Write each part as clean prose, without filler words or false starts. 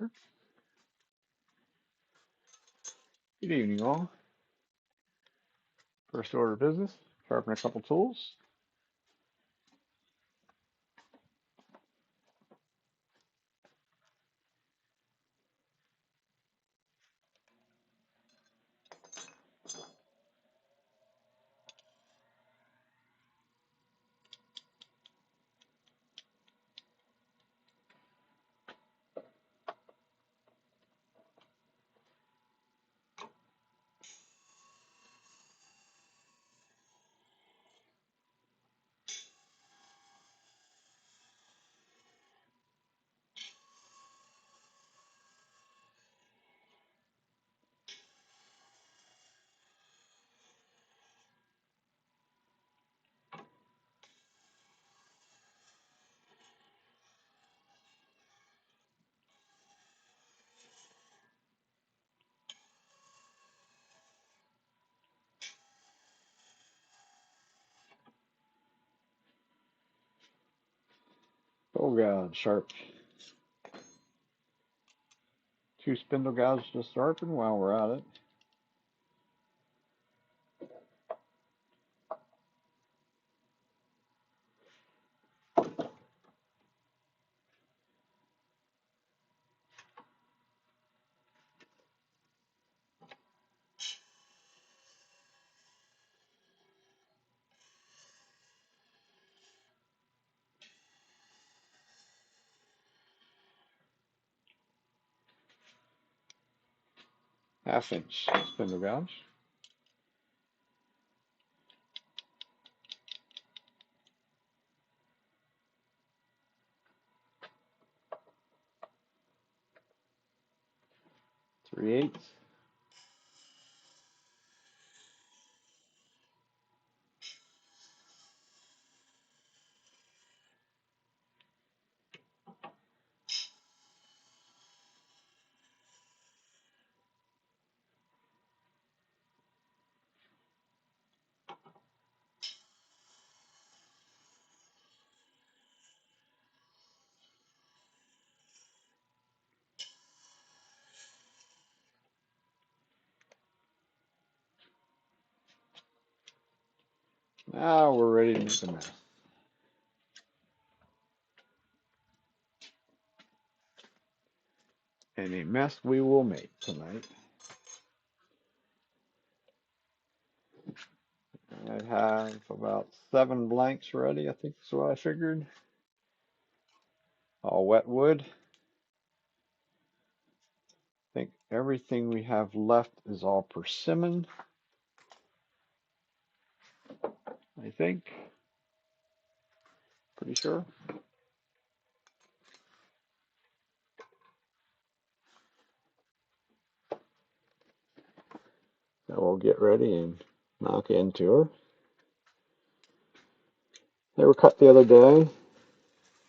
sharper. Good evening, all. First order of business, sharpen a couple tools. Oh God, sharp. Two spindle gouges to sharpen while we're at it. Half-inch spindle gouge. Three-eighths. Now we're ready to make a mess. And a mess we will make tonight. I have about 7 blanks ready, I think is what I figured. All wet wood. I think everything we have left is all persimmon. I think. Pretty sure. So we'll get ready and knock into her. They were cut the other day.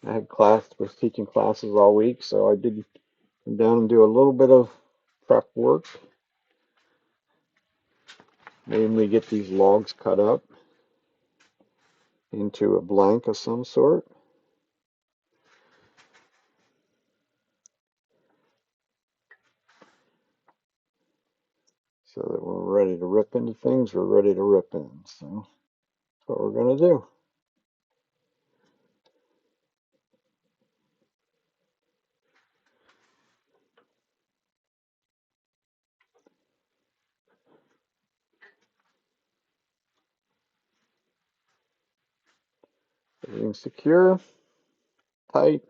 I had class, was teaching classes all week, so I did come down and do a little bit of prep work. Namely, get these logs cut up into a blank of some sort. So that when we're ready to rip into things, we're ready to rip in. So that's what we're going to do. Everything's secure, tight,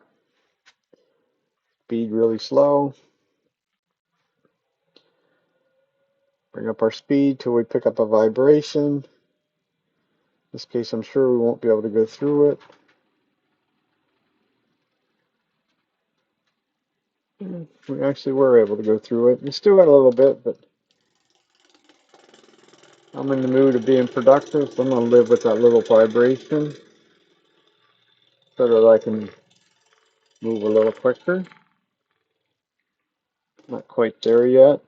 speed really slow. Bring up our speed till we pick up a vibration. In this case, I'm sure we won't be able to go through it. We actually were able to go through it. We still got a little bit, but I'm in the mood of being productive, so I'm going to live with that little vibration so that I can move a little quicker. Not quite there yet.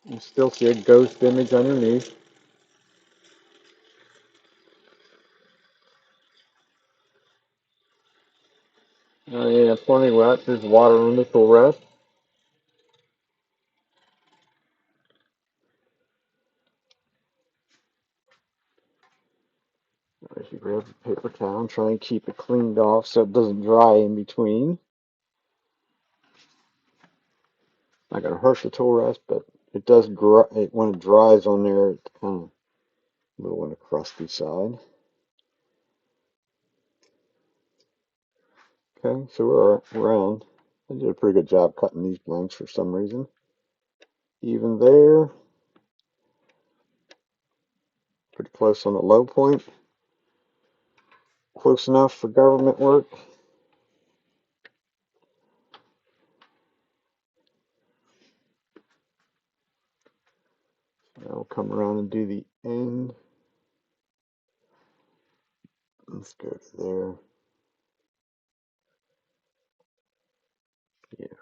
You still see a ghost image underneath. Oh yeah, plenty wet. There's water on the tool rest. First you grab a paper towel and try and keep it cleaned off so it doesn't dry in between. Not gonna hurt the tool rest, but it does when it dries on there. It's kind of a little on the crusty side. Okay, so we're around. I did a pretty good job cutting these blanks for some reason. Even there, pretty close on the low point. Close enough for government work. Now we'll come around and do the end. Let's go to there. Yeah.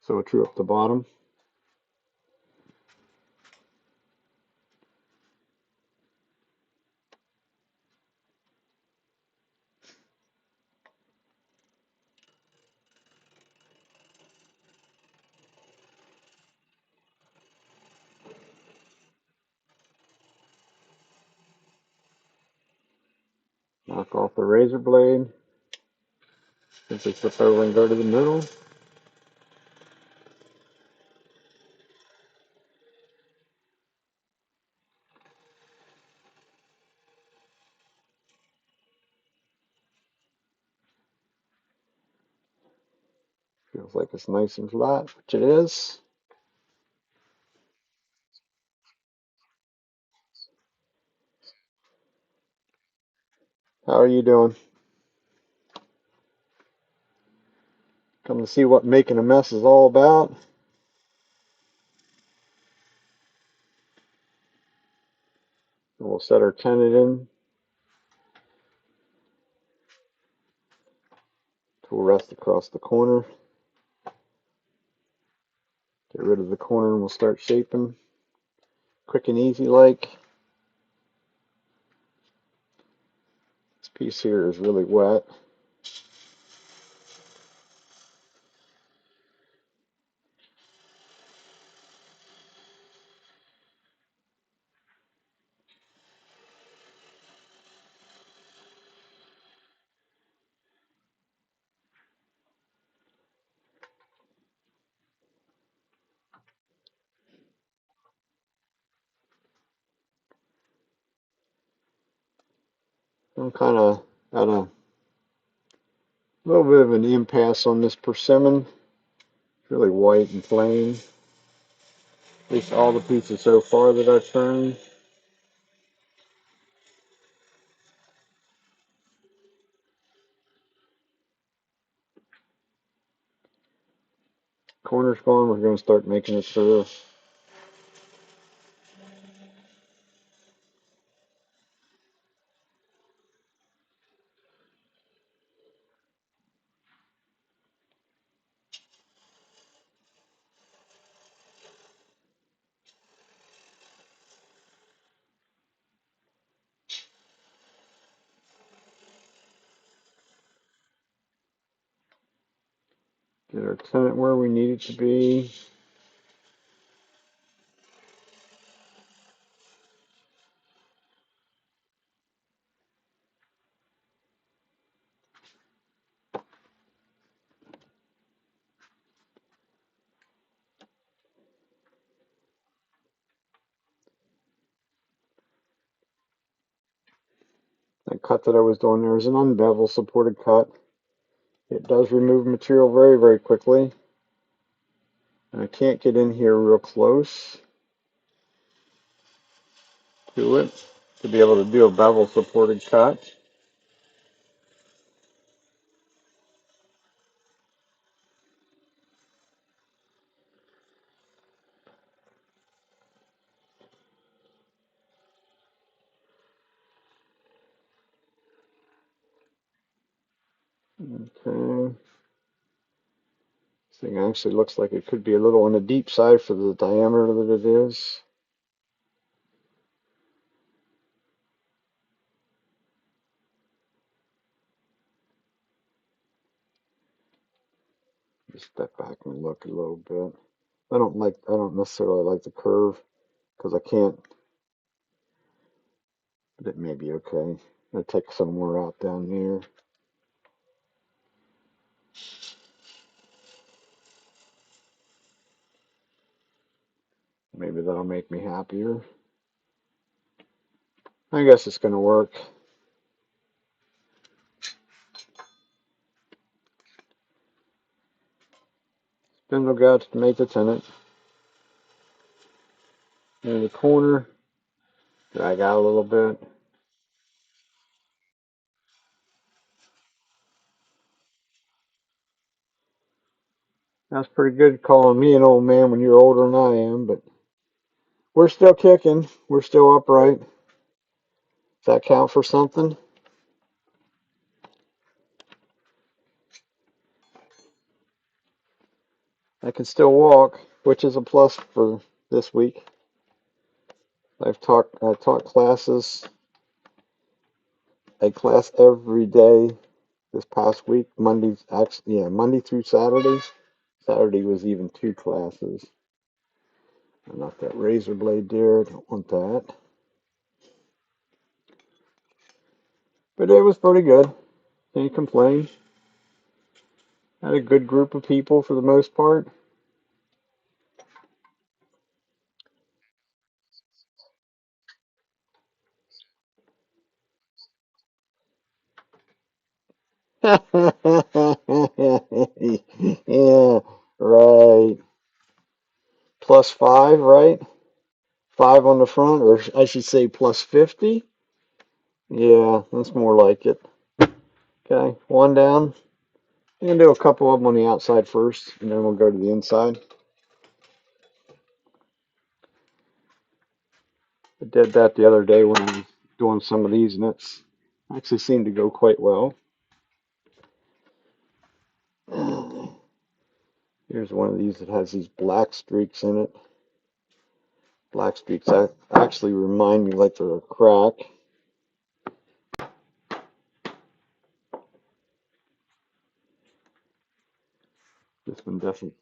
So we'll true up the bottom. Knock off the razor blade. Simply flip over and go to the middle. Feels like it's nice and flat, which it is. How are you doing? Come to see what making a mess is all about. And we'll set our tenon in. Tool rest across the corner. Get rid of the corner and we'll start shaping. Quick and easy like. This piece here is really wet. I'm kind of at a little bit of an impasse on this persimmon. It's really white and plain. At least all the pieces so far that I've turned. Corner's gone. We're going to start making it through. Get our tenon where we need it to be. That cut that I was doing there is an unbevel supported cut. It does remove material very, very quickly. And I can't get in here real close to it to be able to do a bevel supported cut. Okay. This thing actually looks like it could be a little on the deep side for the diameter that it is. Just step back and look a little bit. I don't necessarily like the curve because I can't but it may be okay. I'll take some more out down there. Maybe that'll make me happier. I guess it's going to work. Spindle guts to make the tenant. In the corner, drag out a little bit. That's pretty good calling me an old man when you're older than I am, but we're still kicking. We're still upright. Does that count for something? I can still walk, which is a plus for this week. I taught classes, a class every day this past week. Monday through Saturday. Saturday was even two classes. I knocked that razor blade there. Don't want that. But it was pretty good. Can't complain. Had a good group of people for the most part. Yeah, right. Plus five, right? Five on the front, or I should say plus 50. Yeah, that's more like it. Okay, one down. I'm gonna do a couple of them on the outside first, and then we'll go to the inside. I did that the other day when I was doing some of these, and it's actually seemed to go quite well. Here's one of these that has these black streaks in it. Black streaks actually remind me like they're a crack. This one definitely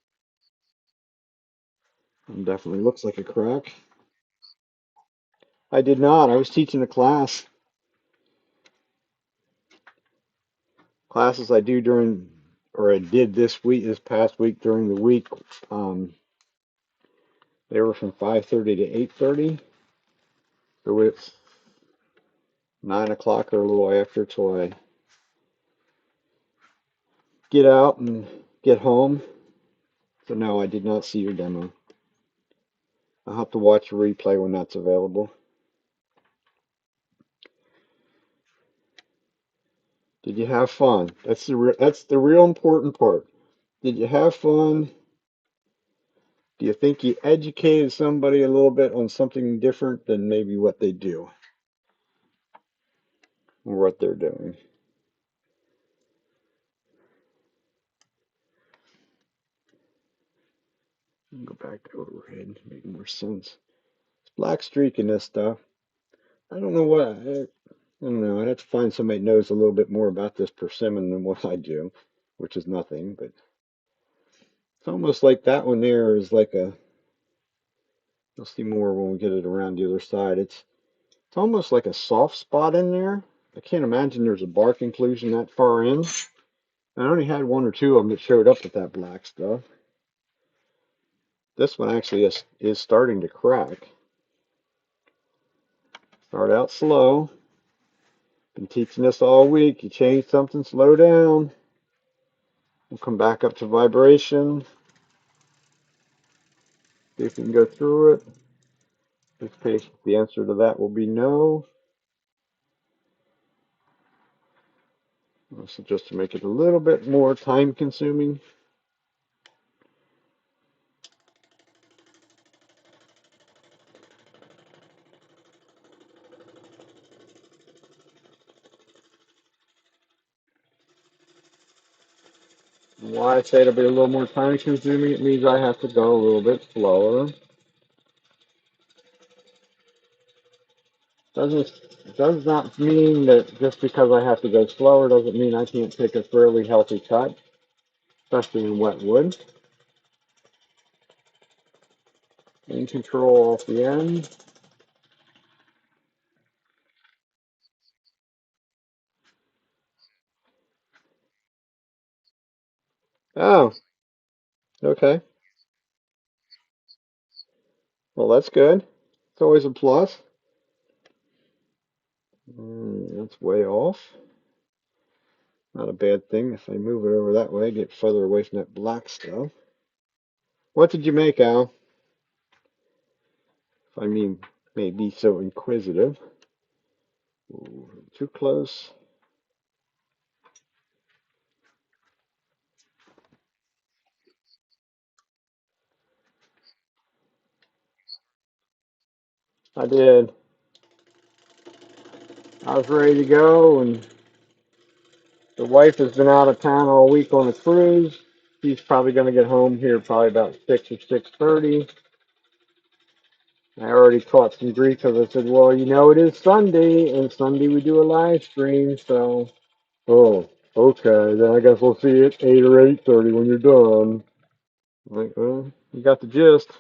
looks like a crack. I did not. I was teaching a class. Classes I do during, or I did this past week during the week. Um, they were from 5:30 to 8:30. So it's 9 o'clock or a little after till I get out and get home. So no, I did not see your demo. I'll have to watch a replay when that's available. Did you have fun? That's the real important part. Did you have fun? Do you think you educated somebody a little bit on something different than maybe what they do or what they're doing? Go back to overhead, make more sense. It's black streak in this stuff. I don't know what I don't know. I'd have to find somebody that knows a little bit more about this persimmon than what I do, which is nothing. But it's almost like that one there is like a. You'll see more when we get it around the other side. It's almost like a soft spot in there. I can't imagine there's a bark inclusion that far in. I only had one or two of them that showed up with that black stuff. This one actually is starting to crack. Start out slow. Been teaching this all week. You change something, slow down. We'll come back up to vibration. See if we can go through it. This case, the answer to that will be no. So just to make it a little bit more time consuming. Why I say it'll be a little more time consuming, it means I have to go a little bit slower. Does not mean that just because I have to go slower doesn't mean I can't take a fairly healthy cut, especially in wet wood. In control off the end. Oh, okay. Well, that's good. It's always a plus. That's way off. Not a bad thing. If I move it over that way, get further away from that black stuff. What did you make, Al? If I mean, may be so inquisitive. Ooh, too close. I did. I was ready to go, and the wife has been out of town all week on a cruise. She's probably going to get home here probably about 6 or 6:30. I already caught some grief because I said, well, it is Sunday, and Sunday we do a live stream, so. Oh, okay, then I guess we'll see you at 8 or 8:30 when you're done. Like, well, you got the gist.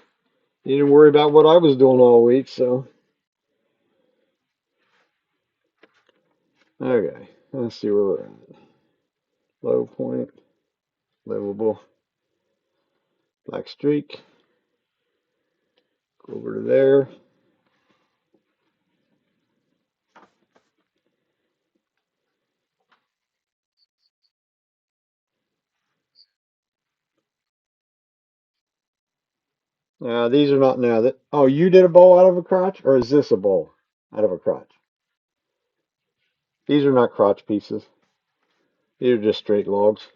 You didn't worry about what I was doing all week, so. Okay, let's see where we're at. Low point, livable, black streak. Go over to there. These are not now that. Oh, you did a bowl out of a crotch, or is this a bowl out of a crotch? These are not crotch pieces. These are just straight logs.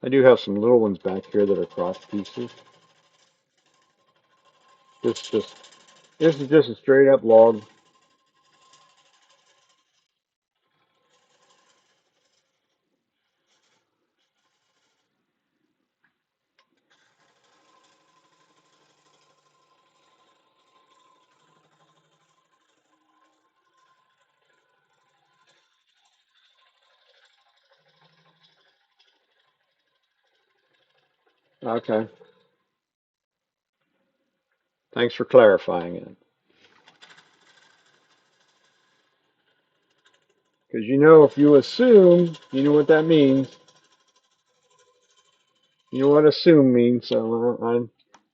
I do have some little ones back here that are crotch pieces. This just this is just a straight up log. Okay. Thanks for clarifying it. Because if you assume, you know what that means. You know what assume means, so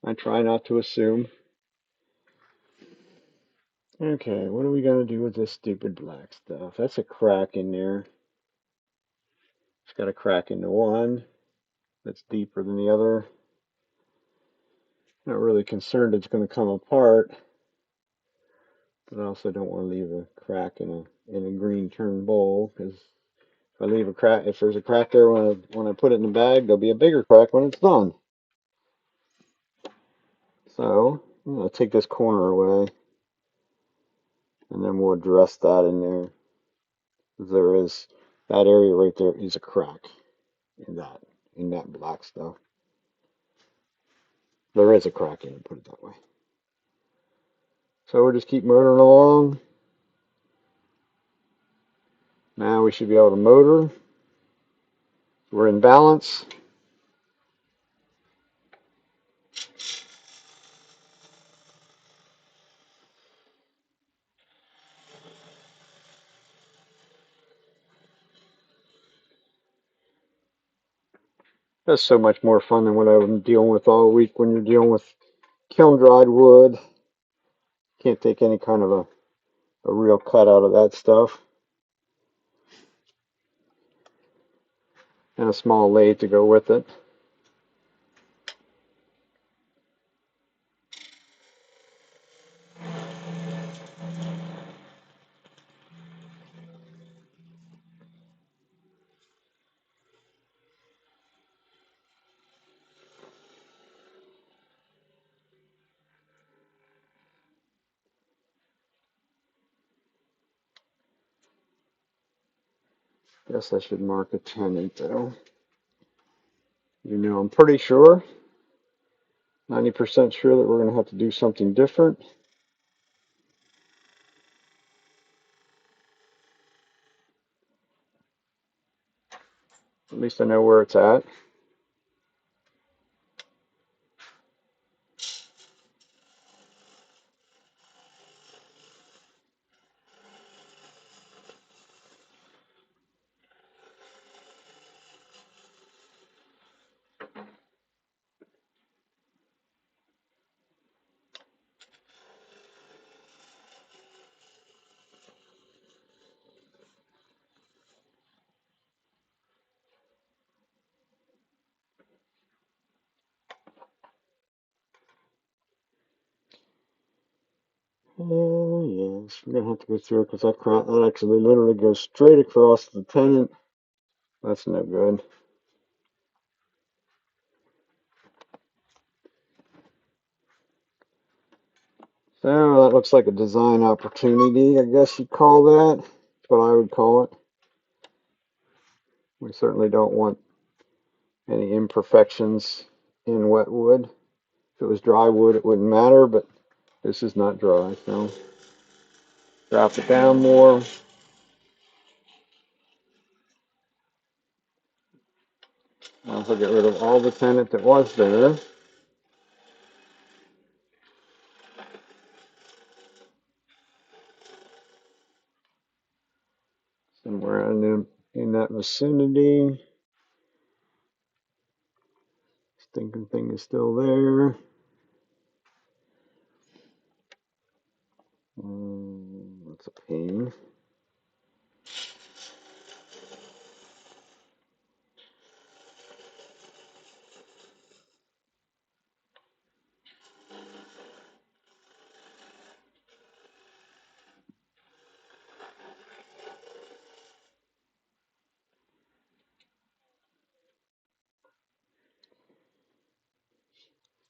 I try not to assume. Okay, what are we gonna do with this stupid black stuff? That's a crack in there. It's got a crack in the one that's deeper than the other. Not really concerned it's going to come apart, but I also don't want to leave a crack in a green turn bowl because if I leave a crack, if there's a crack there when I put it in the bag, there'll be a bigger crack when it's done. So I'm going to take this corner away, and then we'll address that in there. There is that area right there is a crack in that black stuff. There is a crack in it, put it that way. So we'll just keep motoring along. Now we should be able to motor. We're in balance. That's so much more fun than what I've been dealing with all week when you're dealing with kiln dried wood. Can't take any kind of a real cut out of that stuff. And a small lathe to go with it. Guess I should mark a 10 though. I'm pretty sure, 90% sure that we're going to have to do something different. At least I know where it's at. Yes, I'm gonna have to go through it because that actually literally goes straight across the tenant. That's no good. So that looks like a design opportunity, I guess you'd call that. That's what I would call it. We certainly don't want any imperfections in wet wood. If it was dry wood, it wouldn't matter, but this is not dry, so drop it down more. Also get rid of all the tenant that was there. Somewhere in that vicinity. Stinking thing is still there. That's a pain.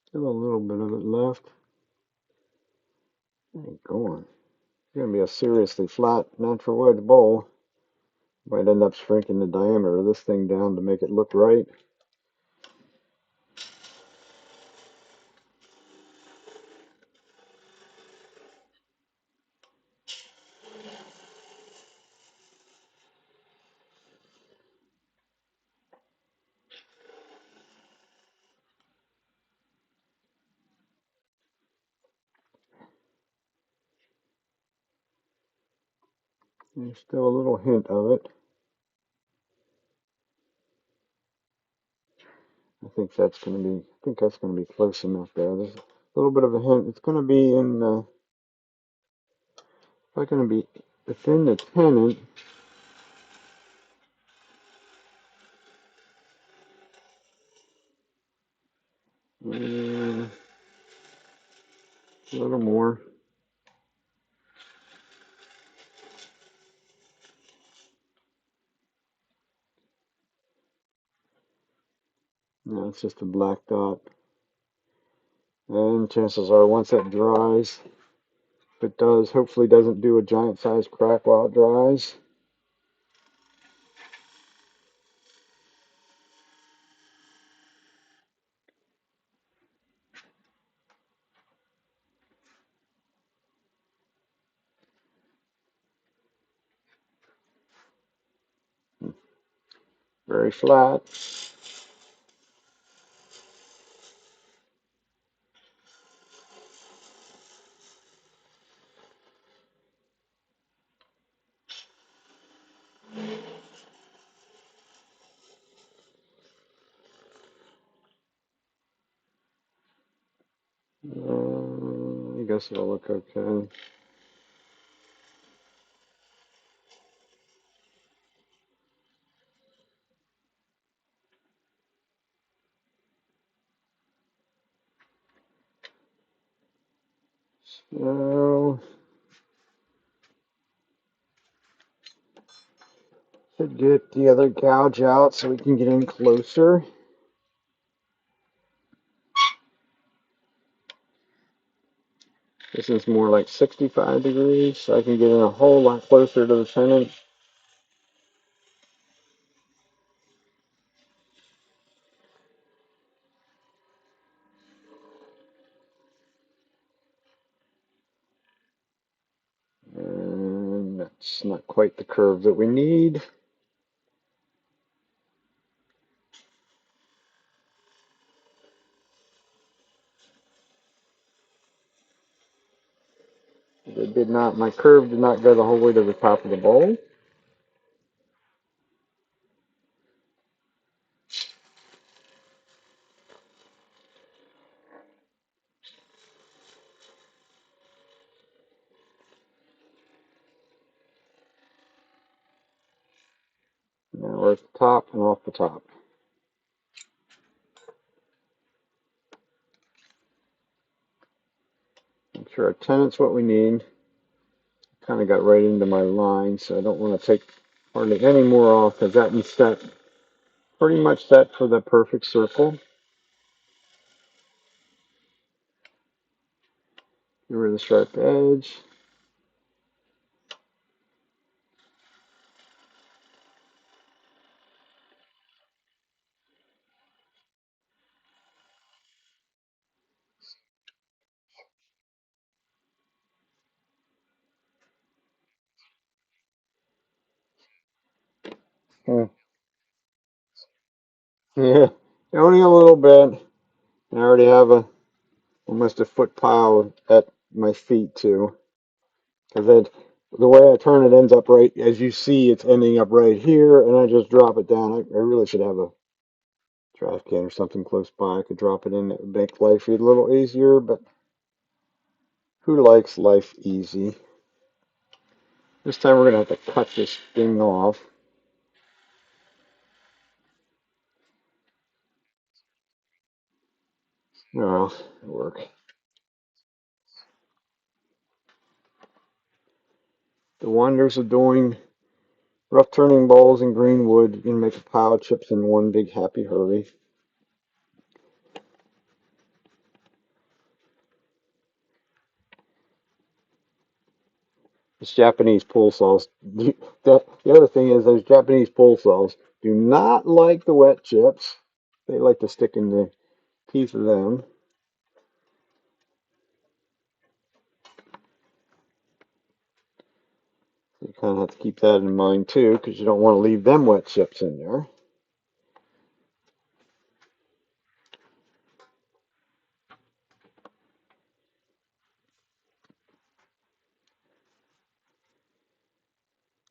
Still a little bit of it left. Ain't going. It's gonna be a seriously flat natural wedge bowl. Might end up shrinking the diameter of this thing down to make it look right. There's still a little hint of it. I think that's gonna be close enough there. There's a little bit of a hint. It's gonna be it's gonna be within the tenant. A little more. No, it's just a black dot. And chances are once that dries, if it does, hopefully doesn't do a giant sized crack while it dries. Very flat. I guess it'll look okay. So, should get the other gouge out so we can get in closer. This is more like 65 degrees, so I can get in a whole lot closer to the tenant. And that's not quite the curve that we need. My curve did not go the whole way to the top of the bowl. Now we're at the top and off the top. Make sure our tenant's what we need. Kind of got right into my line, so I don't want to take hardly any more off because that is set, pretty much set for the perfect circle. Get rid of the sharp edge. Hmm. Yeah, only a little bit. I already have almost a foot pile at my feet too. Because the way I turn it ends up right, as you see, it's ending up right here, and I just drop it down. I really should have a trash can or something close by. I could drop it in. That would make life a little easier, but who likes life easy? This time we're going to have to cut this thing off. Oh, it'll work. The wonders of doing rough turning balls in green wood. You can make a pile of chips in one big happy hurry. It's Japanese pull saws. The other thing is those Japanese pull saws do not like the wet chips. They like to stick in the teeth of them. You kind of have to keep that in mind too, because you don't want to leave them wet chips in there.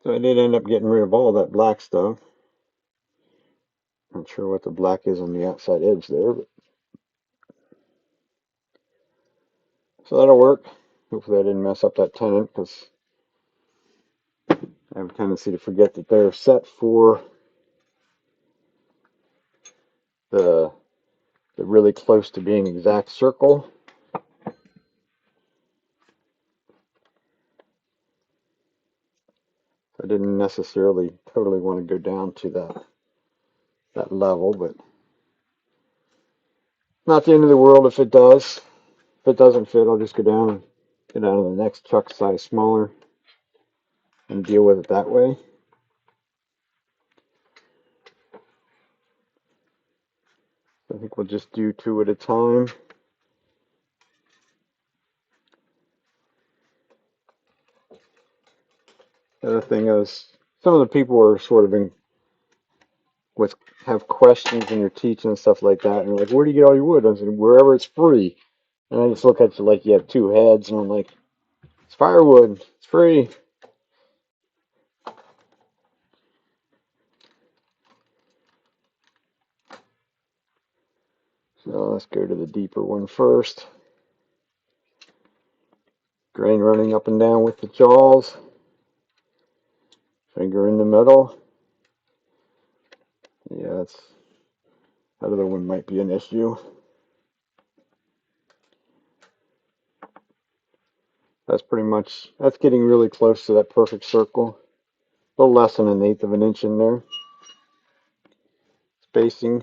So I did end up getting rid of all that black stuff. Not sure what the black is on the outside edge there, but so that'll work. Hopefully I didn't mess up that tenant, because I have a tendency to forget that they're set for the really close to being exact circle. I didn't necessarily totally want to go down to that level, but not the end of the world if it does. If it doesn't fit, I'll just go down and get down to the next chuck size smaller and deal with it that way. I think we'll just do two at a time. The other thing is, some of the people are sort of with have questions in your teaching and stuff like that, and they're like, "Where do you get all your wood?" I said, "Wherever it's free." And I just look at you like you have two heads, and I'm like, "It's firewood. It's free." So let's go to the deeper one first. Grain running up and down with the jaws. Finger in the middle. Yeah, that other one might be an issue. That's getting really close to that perfect circle. A little less than 1/8 of an inch in there. Spacing.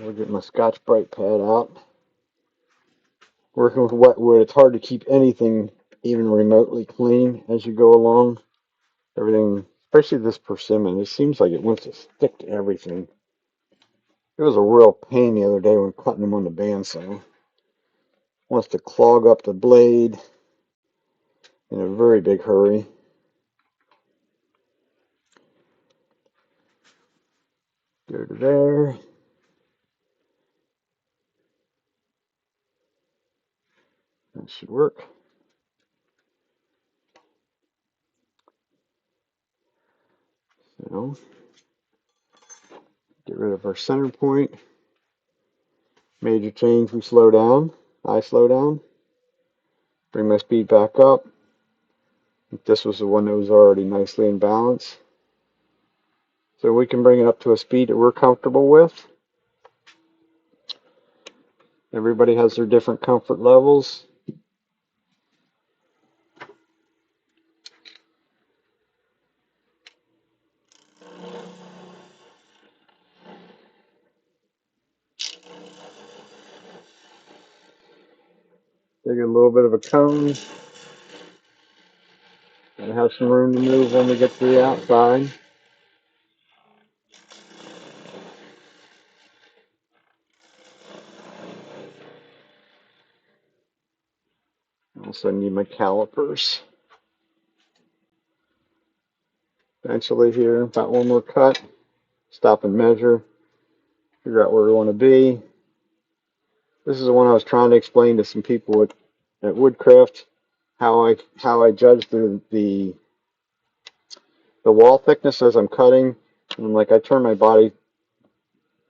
I'll get my Scotch-Brite pad out. Working with wet wood, it's hard to keep anything even remotely clean as you go along. Everything, especially this persimmon, it seems like it wants to stick to everything. It was a real pain the other day when cutting them on the bandsaw. Wants to clog up the blade in a very big hurry. Go to there. That should work. So, get rid of our center point. Major change, we slow down. I slow down. Bring my speed back up. This was the one that was already nicely in balance. So we can bring it up to a speed that we're comfortable with. Everybody has their different comfort levels. Dig a little bit of a cone. Gotta have some room to move when we get to the outside. Also need my calipers. Eventually here, about one more cut. Stop and measure. Figure out where we want to be. This is the one I was trying to explain to some people at Woodcraft, how I judge the wall thickness as I'm cutting. And like I turn my body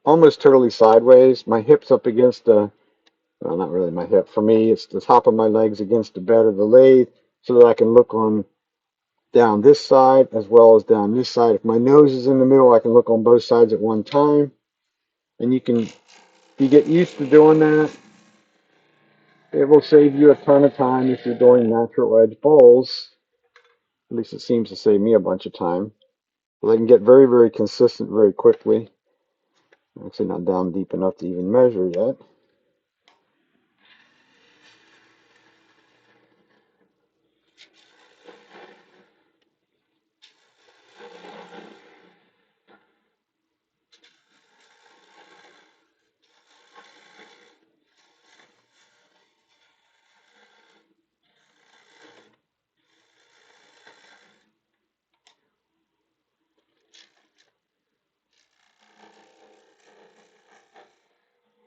almost totally sideways. My hips up against the, well, not really my hip. For me, it's the top of my legs against the bed of the lathe so that I can look on down this side as well as down this side. If my nose is in the middle, I can look on both sides at one time. And if you get used to doing that, it will save you a ton of time if you're doing natural edge bowls. At least it seems to save me a bunch of time. Well, I can get very, very consistent very quickly. I'm actually not down deep enough to even measure yet.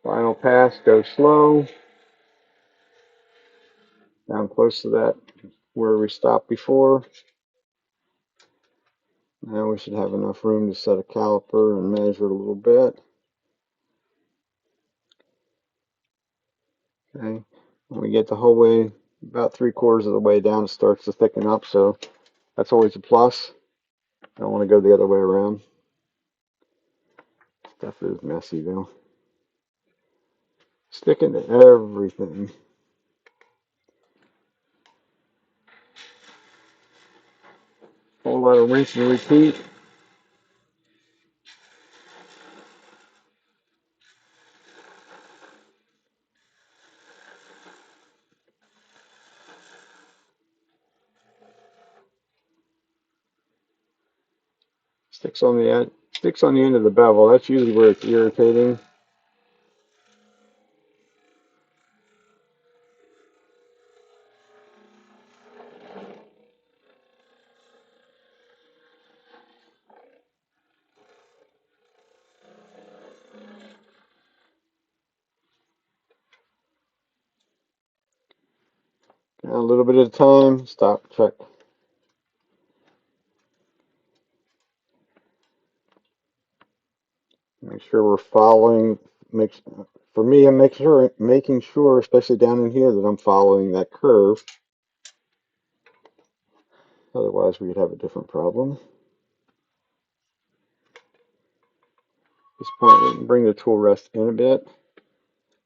Final pass, go slow. Down close to that where we stopped before. Now we should have enough room to set a caliper and measure a little bit. Okay, when we get the whole way, about 3/4 of the way down, it starts to thicken up, so that's always a plus. I don't want to go the other way around. Stuff is messy though. Sticking to everything. Whole lot of rinse and repeat. Sticks on the end of the bevel. That's usually where it's irritating. A little bit at a time. Stop, check. Make sure we're following. For me, I'm making sure, especially down in here, that I'm following that curve. Otherwise, we'd have a different problem. At this point, we can bring the tool rest in a bit.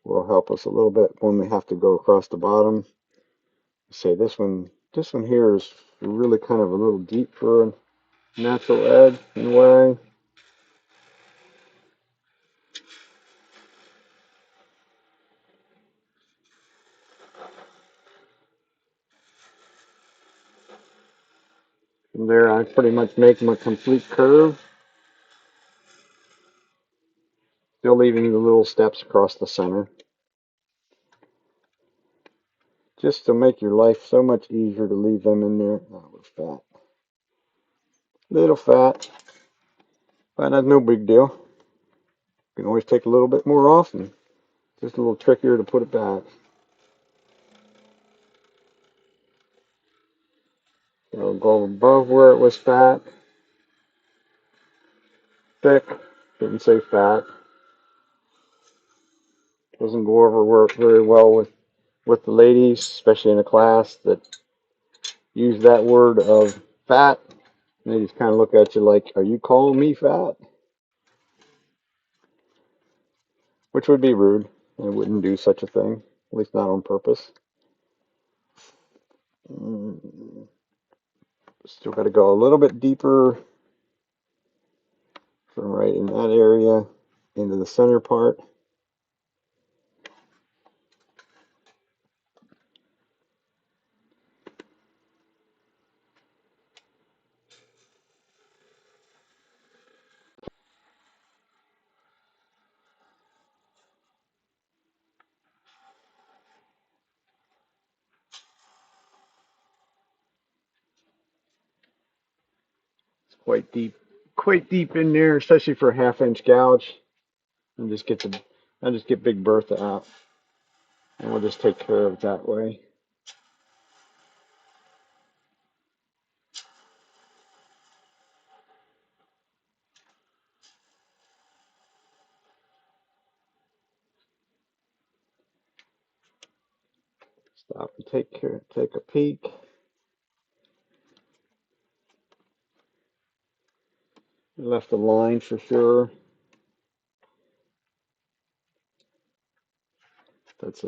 Will help us a little bit when we have to go across the bottom. Say this one here is really kind of a little deep for a natural edge in a way. From there, I pretty much make my complete curve, still leaving the little steps across the center. Just to make your life so much easier to leave them in there. Oh, we're fat. Little fat, but that's no big deal. You can always take a little bit more off, and just a little trickier to put it back. So go above where it was fat, thick, shouldn't say fat. Doesn't go over very well with the ladies, especially in a class that use that word of fat. And they just kind of look at you like, are you calling me fat? Which would be rude. I wouldn't do such a thing, at least not on purpose. Still got to go a little bit deeper from right in that area into the center part. quite deep in there, especially for a 1/2 inch gouge. And I'll just get Big Bertha out, and we'll just take care of it that way. Stop and take a peek. Left a line for sure. That's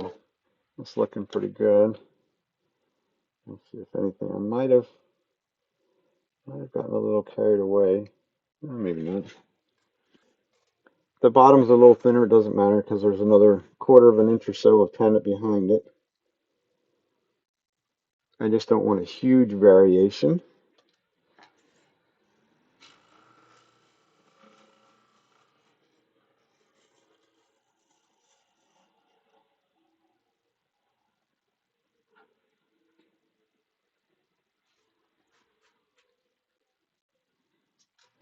looking pretty good. Let's see if anything. I might have gotten a little carried away. Maybe not. The bottom's a little thinner. It doesn't matter because there's another 1/4 inch or so of pennant behind it. I just don't want a huge variation.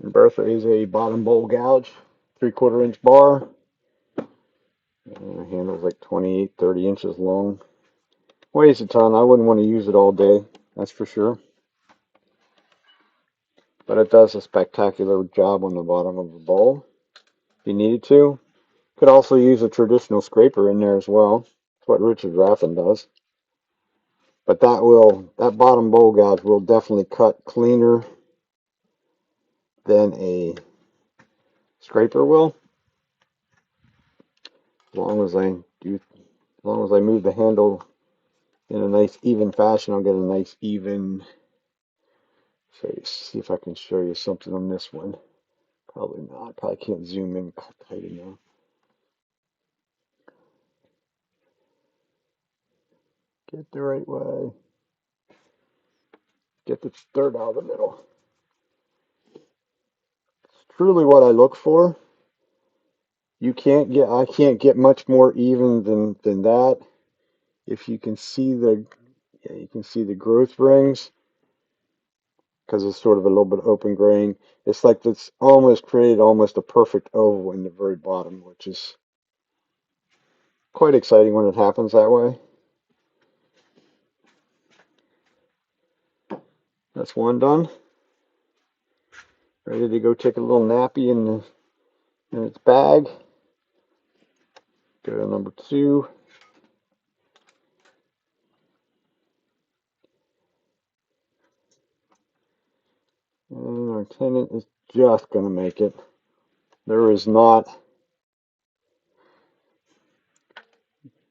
And Bertha is a bottom bowl gouge, 3/4 inch bar. And the handle's like 28, 30 inches long. Weighs a ton. I wouldn't want to use it all day, that's for sure. But it does a spectacular job on the bottom of the bowl. If you needed to. Could also use a traditional scraper in there as well. That's what Richard Raffin does. But that bottom bowl gouge will definitely cut cleaner than a scraper will. As long as I move the handle in a nice even fashion, I'll get a nice even. So see if I can show you something on this one. Probably not. Probably can't zoom in tight enough. Get the right way. Get the dirt out of the middle. It's truly what I look for. I can't get much more even than that. If you can see you can see the growth rings because it's sort of a little bit open grain. It's like it's almost created almost a perfect oval in the very bottom, which is quite exciting when it happens that way. That's one done. Ready to go take a little nappy in its bag. Go to number 2. And our tenant is just going to make it. There is not,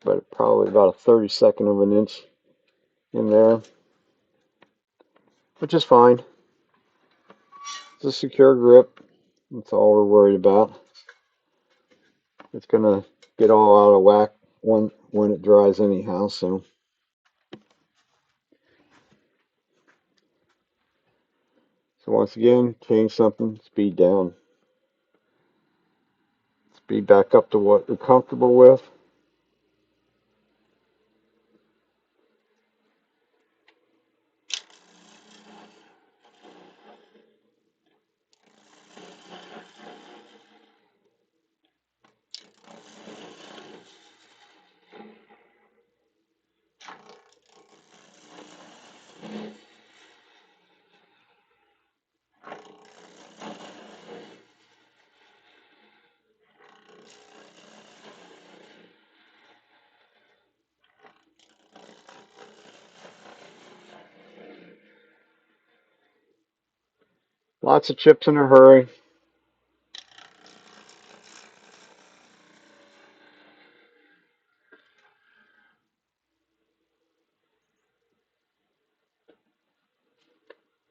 but probably about a 32nd of an inch in there, which is fine. It's a secure grip. That's all we're worried about. It's going to get all out of whack when it dries anyhow, so. So once again, change something, speed down. Speed back up to what you're comfortable with. Lots of chips in a hurry.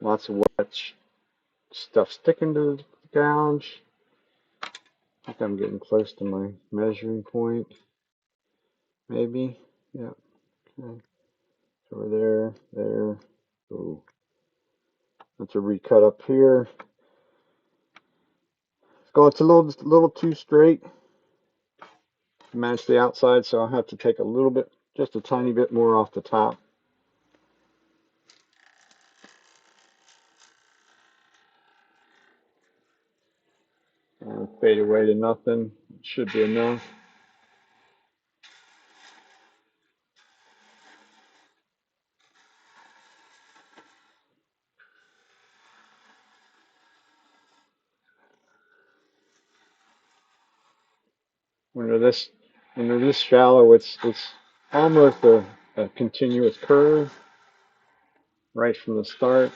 Lots of wet stuff sticking to the gouge. I think I'm getting close to my measuring point. Maybe. Yeah. Okay. So we're there. Ooh. That's a recut up here. It's a little too straight to match the outside, so I'll have to take a little bit, just a tiny bit more off the top. Fade away to nothing. Should be enough. When they're this shallow, it's almost a continuous curve right from the start.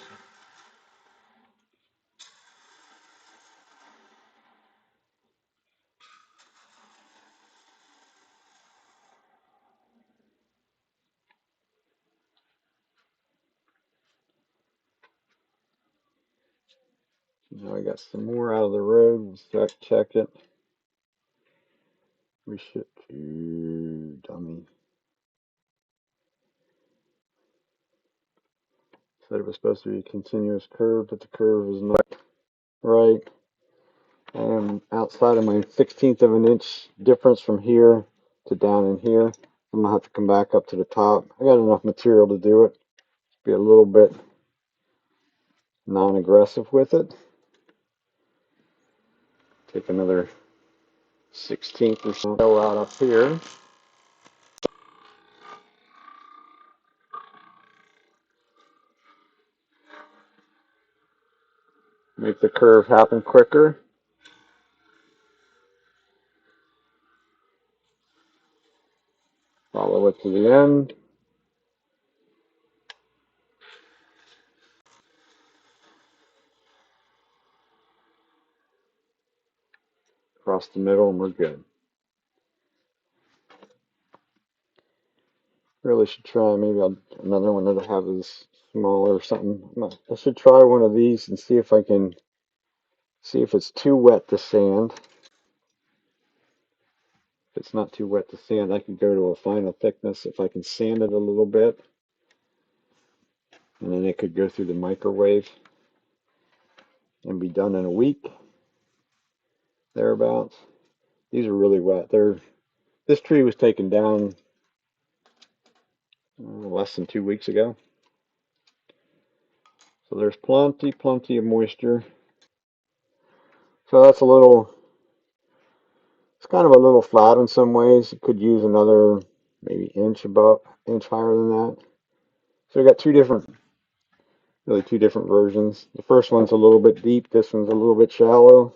Now I got some more out of the road. Let's check it. We should do dummy. Said it was supposed to be a continuous curve, but the curve is not right. I am outside of my 16th of an inch difference from here to down in here. I'm gonna have to come back up to the top. I got enough material to do it. Be a little bit non-aggressive with it. Take another 16th or so out up here. Make the curve happen quicker. Follow it to the end. Across the middle, and we're good. Really should try maybe another one that'll have this smaller or something. I should try one of these and see if I can see if it's too wet to sand. If it's not too wet to sand, I could go to a final thickness if I can sand it a little bit. And then it could go through the microwave and be done in a week, thereabouts. These are really wet. This tree was taken down less than 2 weeks ago. So there's plenty of moisture. So that's it's kind of a little flat in some ways. It could use another maybe inch higher than that. So we got really two different versions. The first one's a little bit deep. This one's a little bit shallow.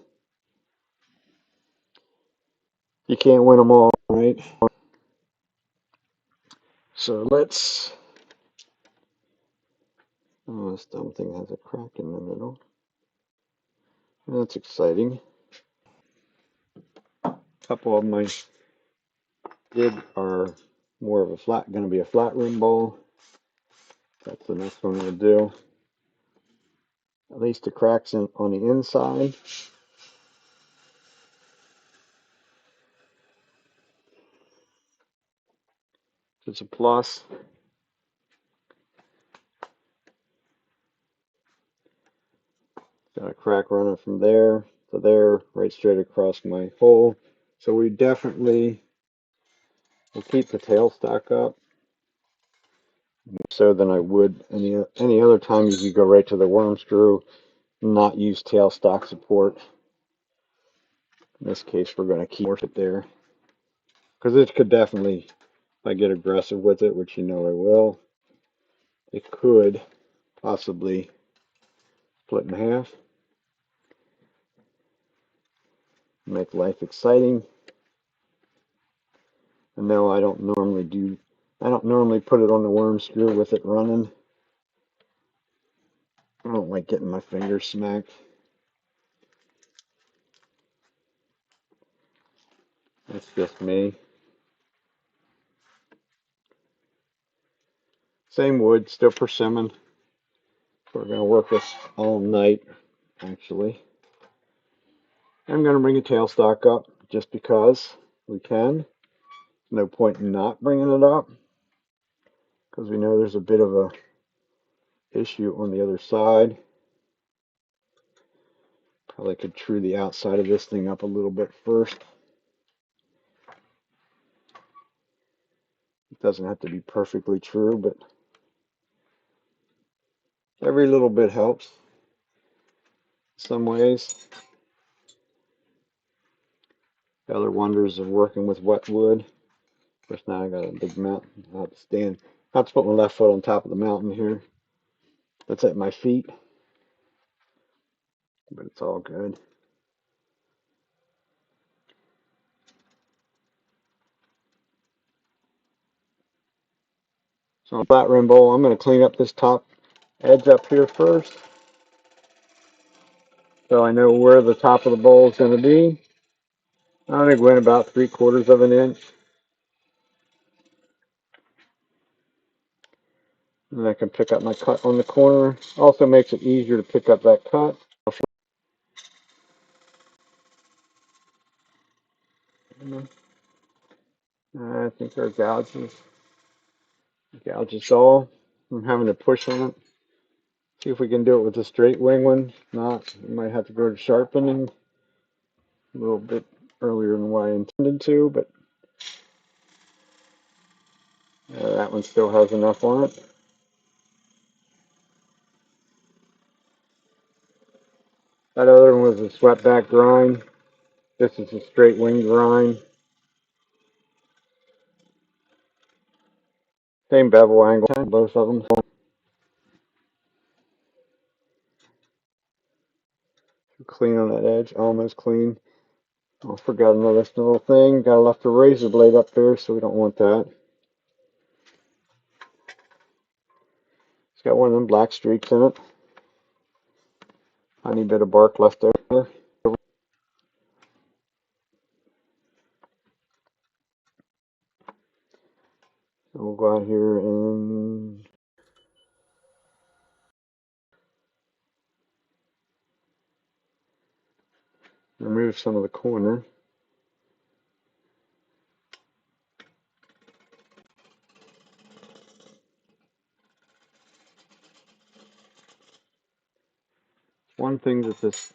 You can't win them all, right? So this dumb thing has a crack in the middle. That's exciting. A couple of them I did are more of going to be a flat rim bowl. That's the next one we'll do. At least the cracks on the inside. It's a plus. Got a crack running from there to there, right straight across my hole. So we definitely will keep the tailstock up. More so than I would any other time. You could go right to the worm screw, not use tailstock support. In this case, we're going to keep it there because it could definitely, if I get aggressive with it, which you know I will, it could possibly split in half. Make life exciting. And no, I don't normally put it on the worm screw with it running. I don't like getting my fingers smacked. That's just me. Same wood, still persimmon. We're going to work this all night, actually. I'm going to bring a tailstock up just because we can. No point in not bringing it up because we know there's a bit of a issue on the other side. Probably could true the outside of this thing up a little bit first. It doesn't have to be perfectly true, but every little bit helps in some ways. The other wonders of working with wet wood. Of course, now I got a big mountain. I have to stand. I have to put my left foot on top of the mountain here. That's at my feet, but it's all good. So on a flat rim bowl, I'm going to clean up this top edge up here first, so I know where the top of the bowl is going to be. I'm going to go in about 3/4 of an inch. And I can pick up my cut on the corner. Also makes it easier to pick up that cut. I think our gouges all. I'm having to push on it. See if we can do it with a straight wing one. If not, we might have to go to sharpening a little bit earlier than what I intended to, but that one still has enough on it. That other one was a swept back grind. This is a straight wing grind. Same bevel angle, both of them. Clean on that edge, almost clean. Oh, forgot another little thing. Got left a razor blade up there, so we don't want that. It's got one of them black streaks in it. Tiny bit of bark left there. So we'll go out here and remove some of the corner. One thing that this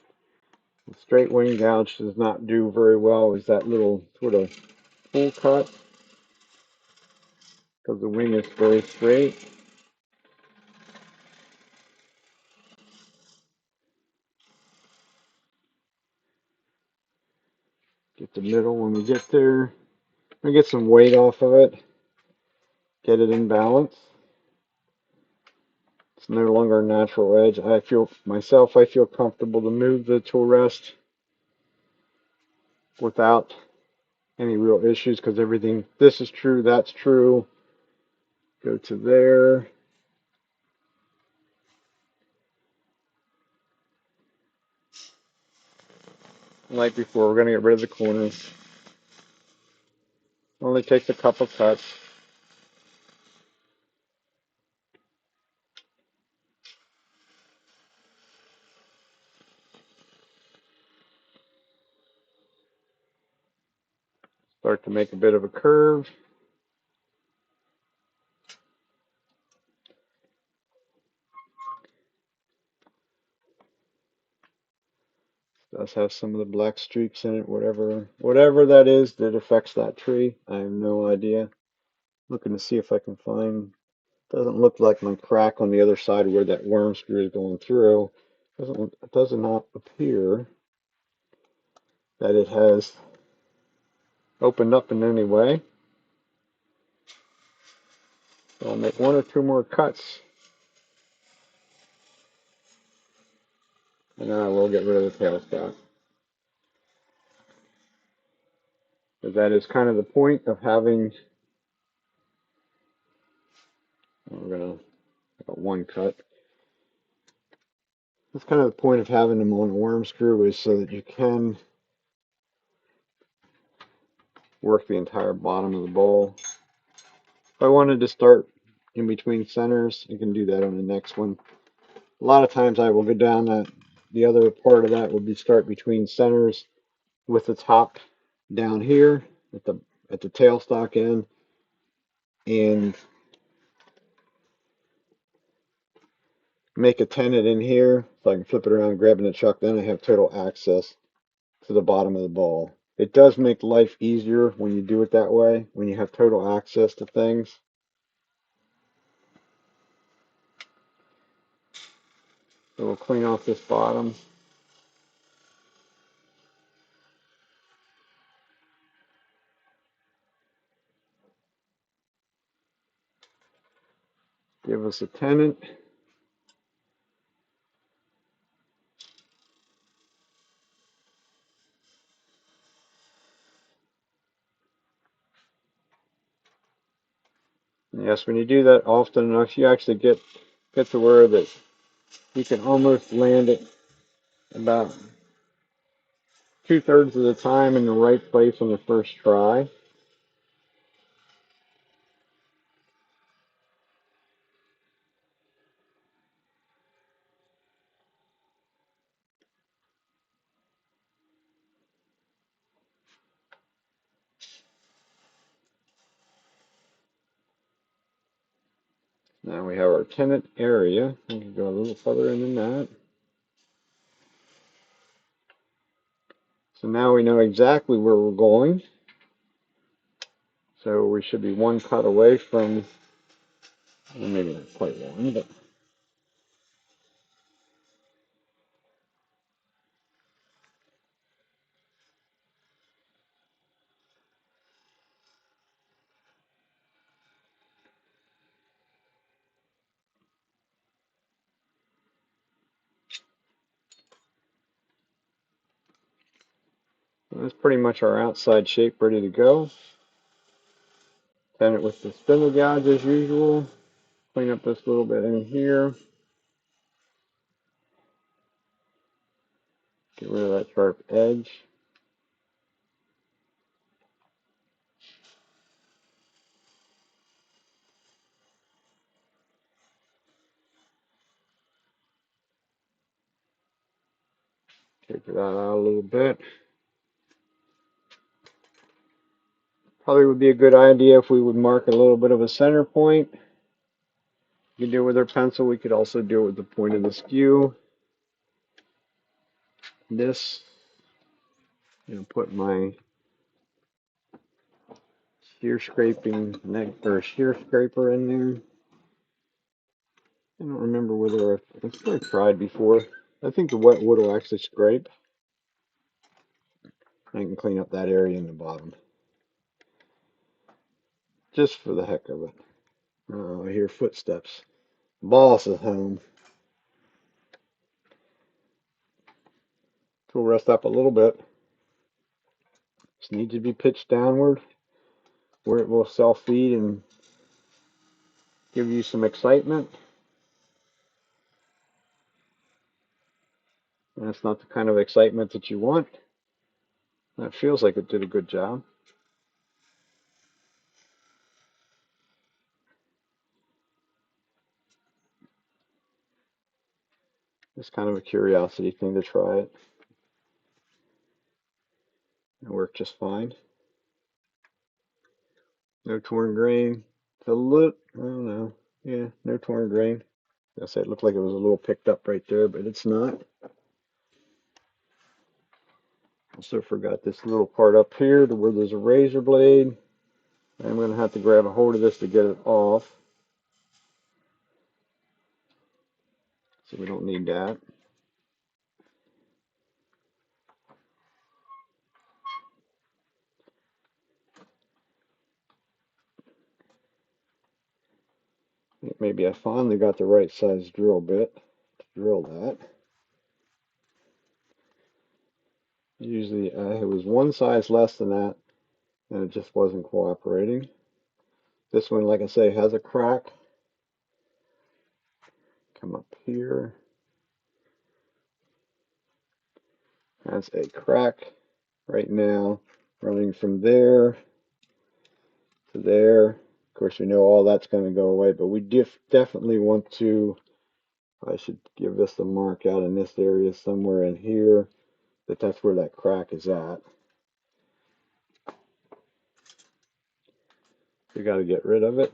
straight wing gouge does not do very well is that little sort of full cut, because the wing is very straight. Get the middle when we get there. I get some weight off of it. Get it in balance. It's no longer a natural edge. I feel comfortable to move the tool rest without any real issues, because everything, this is true, that's true. Go to there. Like before, we're going to get rid of the corners. Only takes a couple cuts. Start to make a bit of a curve. Does have some of the black streaks in it, whatever that is that affects that tree. I have no idea. Looking to see if I can find. Doesn't look like my crack on the other side where that worm screw is going through. It does not appear that it has opened up in any way. So I'll make one or two more cuts, and then I will get rid of the tailstock. Because that is kind of the point of having. We're gonna have one cut. That's kind of the point of having them on a worm screw, is so that you can work the entire bottom of the bowl. If I wanted to start in between centers, you can do that on the next one. A lot of times I will go down the other part of that would be start between centers with the top down here at the tailstock end, and make a tenon in here so I can flip it around, grabbing the chuck. Then I have total access to the bottom of the bowl. It does make life easier when you do it that way, when you have total access to things. So we'll clean off this bottom. give us a tenant. And yes, when you do that often enough, you actually get to where that you can almost land it about 2/3 of the time in the right place on the first try. Now we have our tenant area. We can go a little further in than that. So now we know exactly where we're going. So we should be one cut away from, well, maybe not quite one, but that's pretty much our outside shape ready to go. Tenant with the spindle gouge as usual. Clean up this little bit in here. Get rid of that sharp edge. Take that out a little bit. Probably would be a good idea if we would mark a little bit of a center point. You can do it with our pencil. We could also do it with the point of the skew. This, put my shear scraping neck or shear scraper in there. I don't remember whether I've tried before. I think the wet wood will actually scrape. I can clean up that area in the bottom, just for the heck of it. Oh, I hear footsteps. Boss is home. Tool rest up a little bit. This needs to be pitched downward where it will self-feed and give you some excitement. And that's not the kind of excitement that you want. That feels like it did a good job. It's kind of a curiosity thing to try it. It worked just fine. No torn grain. It's a little, I don't know. Yeah, no torn grain. I say it looked like it was a little picked up right there, but it's not. Also forgot this little part up here to where there's a razor blade. I'm going to have to grab a hold of this to get it off. So we don't need that. Maybe I finally got the right size drill bit to drill that. Usually it was one size less than that and it just wasn't cooperating. This one, like I say, has a crack. Come up here. Has a crack right now running from there to there. Of course, we know all that's going to go away, but we definitely want to, I should give this a mark out in this area somewhere in here, that's where that crack is at. We got to get rid of it.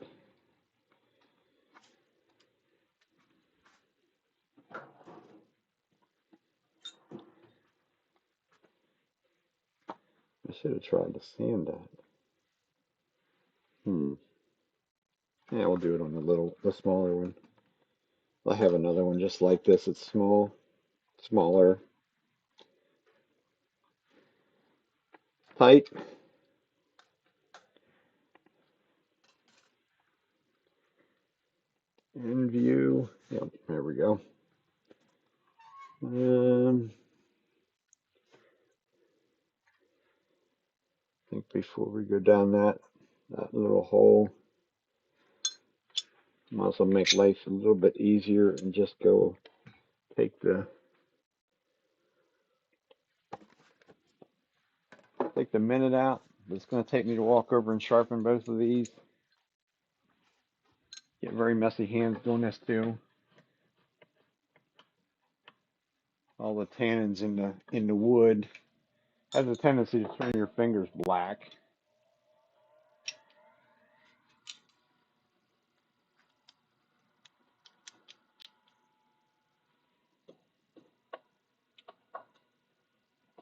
I should have tried to sand that. Yeah, we'll do it on the smaller one. I have another one just like this. It's smaller, tight. In view. Yep, there we go. I think before we go down that little hole, might as well make life a little bit easier and just go take the minute out. It's going to take me to walk over and sharpen both of these. Get very messy hands doing this too. All the tannins in the wood has a tendency to turn your fingers black.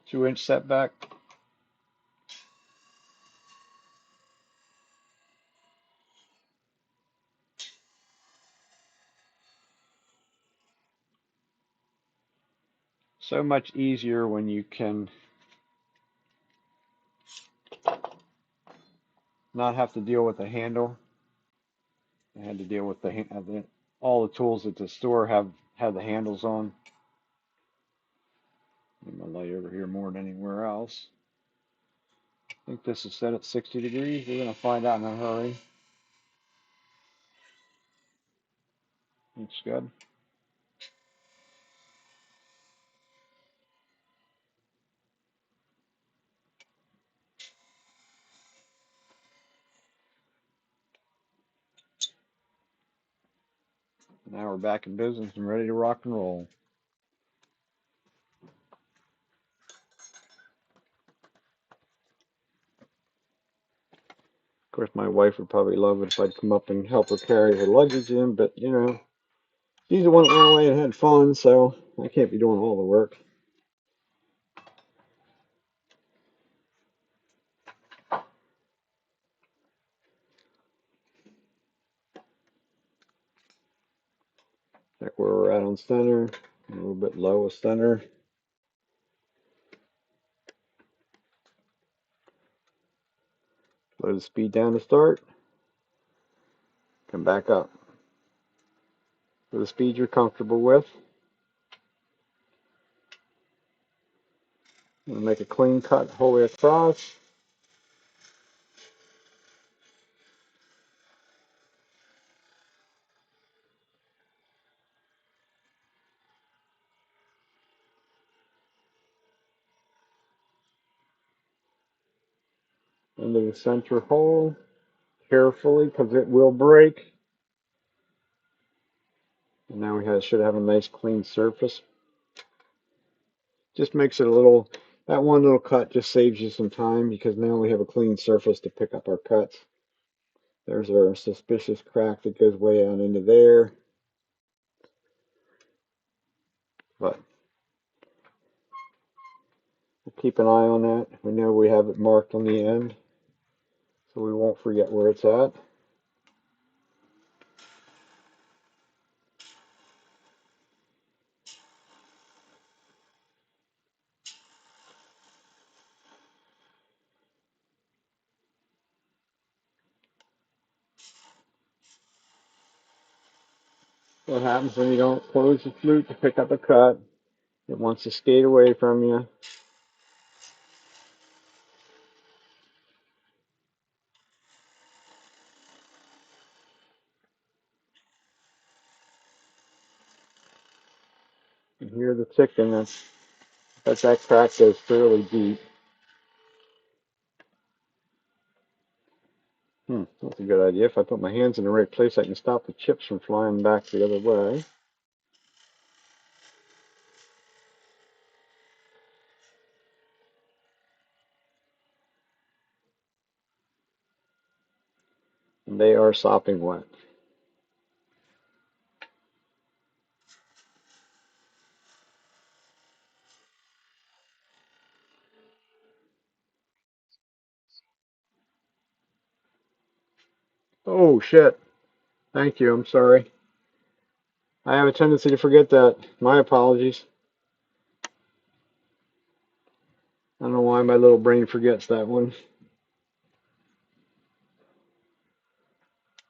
Two-inch setback. So much easier when you can not have to deal with the handle. I had to deal with all the tools at the store have the handles on. I'm gonna lay over here more than anywhere else. I think this is set at 60 degrees. We're gonna find out in a hurry. Looks good. Now we're back in business and ready to rock and roll. Of course, my wife would probably love it if I'd come up and help her carry her luggage in, but you know, she's the one that ran away and had fun, so I can't be doing all the work. Check where we're at on center. A little bit low with center. Slow the speed down to start. Come back up. For the speed you're comfortable with. And make a clean cut whole way across. Into the center hole. Carefully, because it will break. And now we should have a nice clean surface. Just makes it a little, that one little cut just saves you some time because now we have a clean surface to pick up our cuts. There's our suspicious crack that goes way out into there. But we'll keep an eye on that. We know we have it marked on the end, so we won't forget where it's at. What happens when you don't close the flute to pick up a cut? It wants to skate away from you. You hear the ticking. That crack goes fairly deep. That's a good idea. If I put my hands in the right place, I can stop the chips from flying back the other way. And they are sopping wet. Oh, shit. Thank you. I'm sorry. I have a tendency to forget that. My apologies. I don't know why my little brain forgets that one.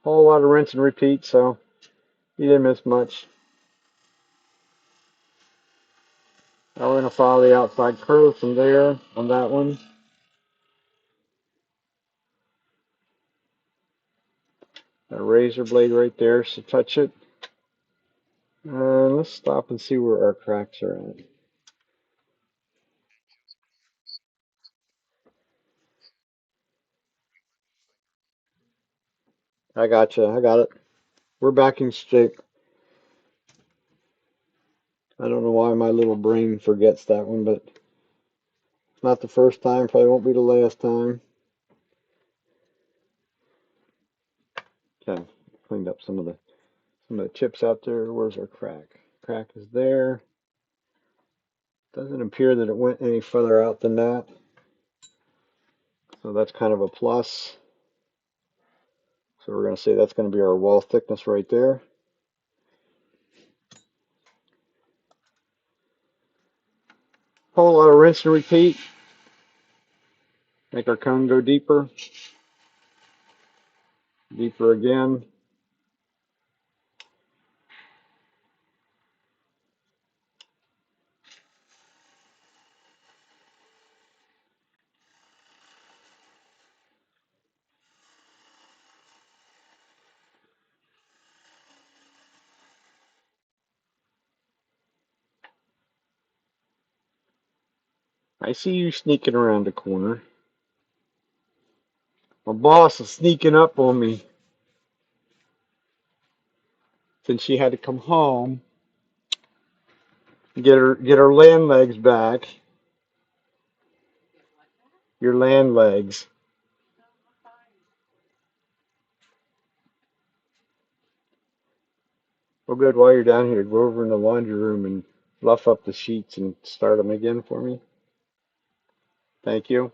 Whole lot of rinse and repeat, so You didn't miss much. Now we're going to follow the outside curve from there on that one. A razor blade right there, so touch it. And let's stop and see where our cracks are at. I got you. I got it. We're back in shape. I don't know why my little brain forgets that one, but it's not the first time. Probably won't be the last time. Okay, cleaned up some of the chips out there. Where's our crack? Crack is there. Doesn't appear that it went any further out than that. So that's kind of a plus. So we're going to say that's going to be our wall thickness right there. Whole lot of rinse and repeat. Make our cone go deeper. Deeper again. I see you sneaking around the corner. My boss is sneaking up on me since she had to come home and get her land legs back. Your land legs. Well, good. While you're down here, go over in the laundry room and fluff up the sheets and start them again for me. Thank you.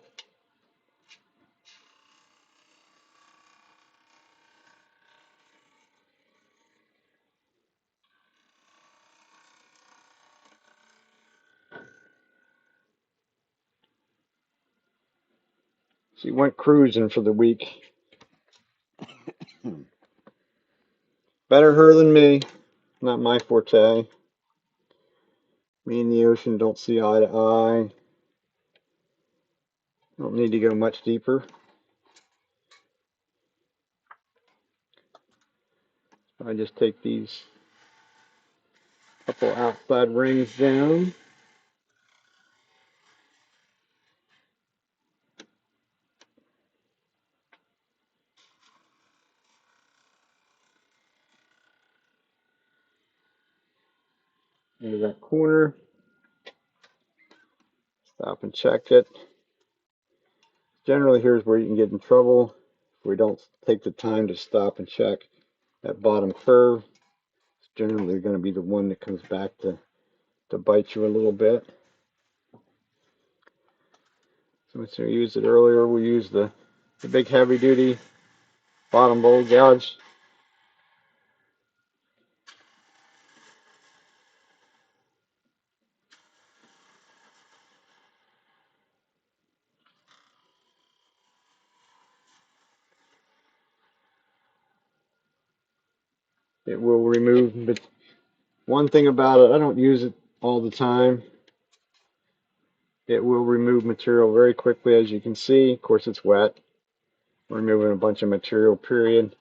She went cruising for the week. Better her than me. Not my forte. Me and the ocean don't see eye to eye. Don't need to go much deeper. I just take these couple outside rings down. Into that corner. Stop and check it. Generally, here's where you can get in trouble if we don't take the time to stop and check that bottom curve. It's generally going to be the one that comes back to bite you a little bit. So since we used it earlier, we use the big heavy duty bottom bowl gouge. It will remove, but one thing about it, I don't use it all the time. It will remove material very quickly, as you can see. Of course, it's wet. Removing a bunch of material, period.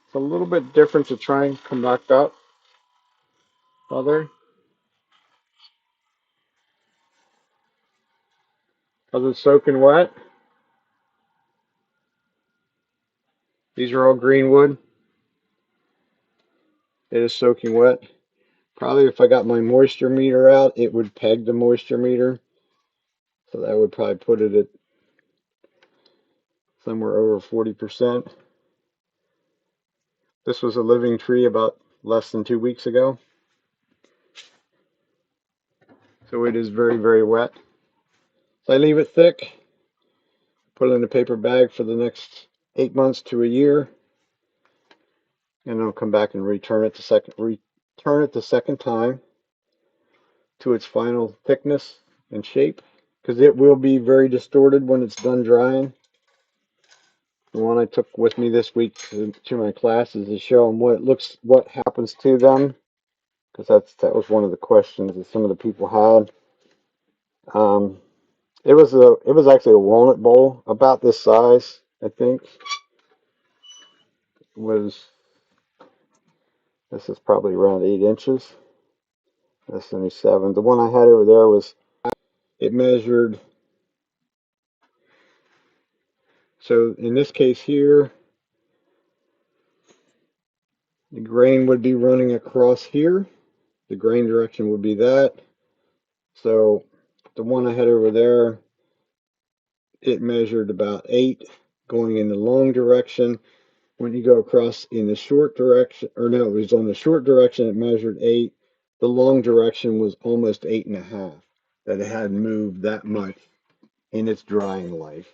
It's a little bit different to try and come back up. Other, because it's soaking wet. These are all green wood. It is soaking wet. Probably if I got my moisture meter out, it would peg the moisture meter. So that would probably put it at somewhere over 40%. This was a living tree about less than 2 weeks ago. So it is very, very wet. So I leave it thick, put it in a paper bag for the next 8 months to a year, and I'll come back and return it the second time to its final thickness and shape, because it will be very distorted when it's done drying. the one I took with me this week to my classes to show them what happens to them, because that was one of the questions that some of the people had. Um, it was actually a walnut bowl about this size, I think. Was This is probably around 8 inches. That's only 7. The one I had over there it measured. So in this case here, the grain would be running across here. The grain direction would be that. So the one I had over there, it measured about 8 going in the long direction. When you go across in the short direction, or no, it was on the short direction, it measured 8. The long direction was almost 8.5. That it hadn't moved that much in its drying life.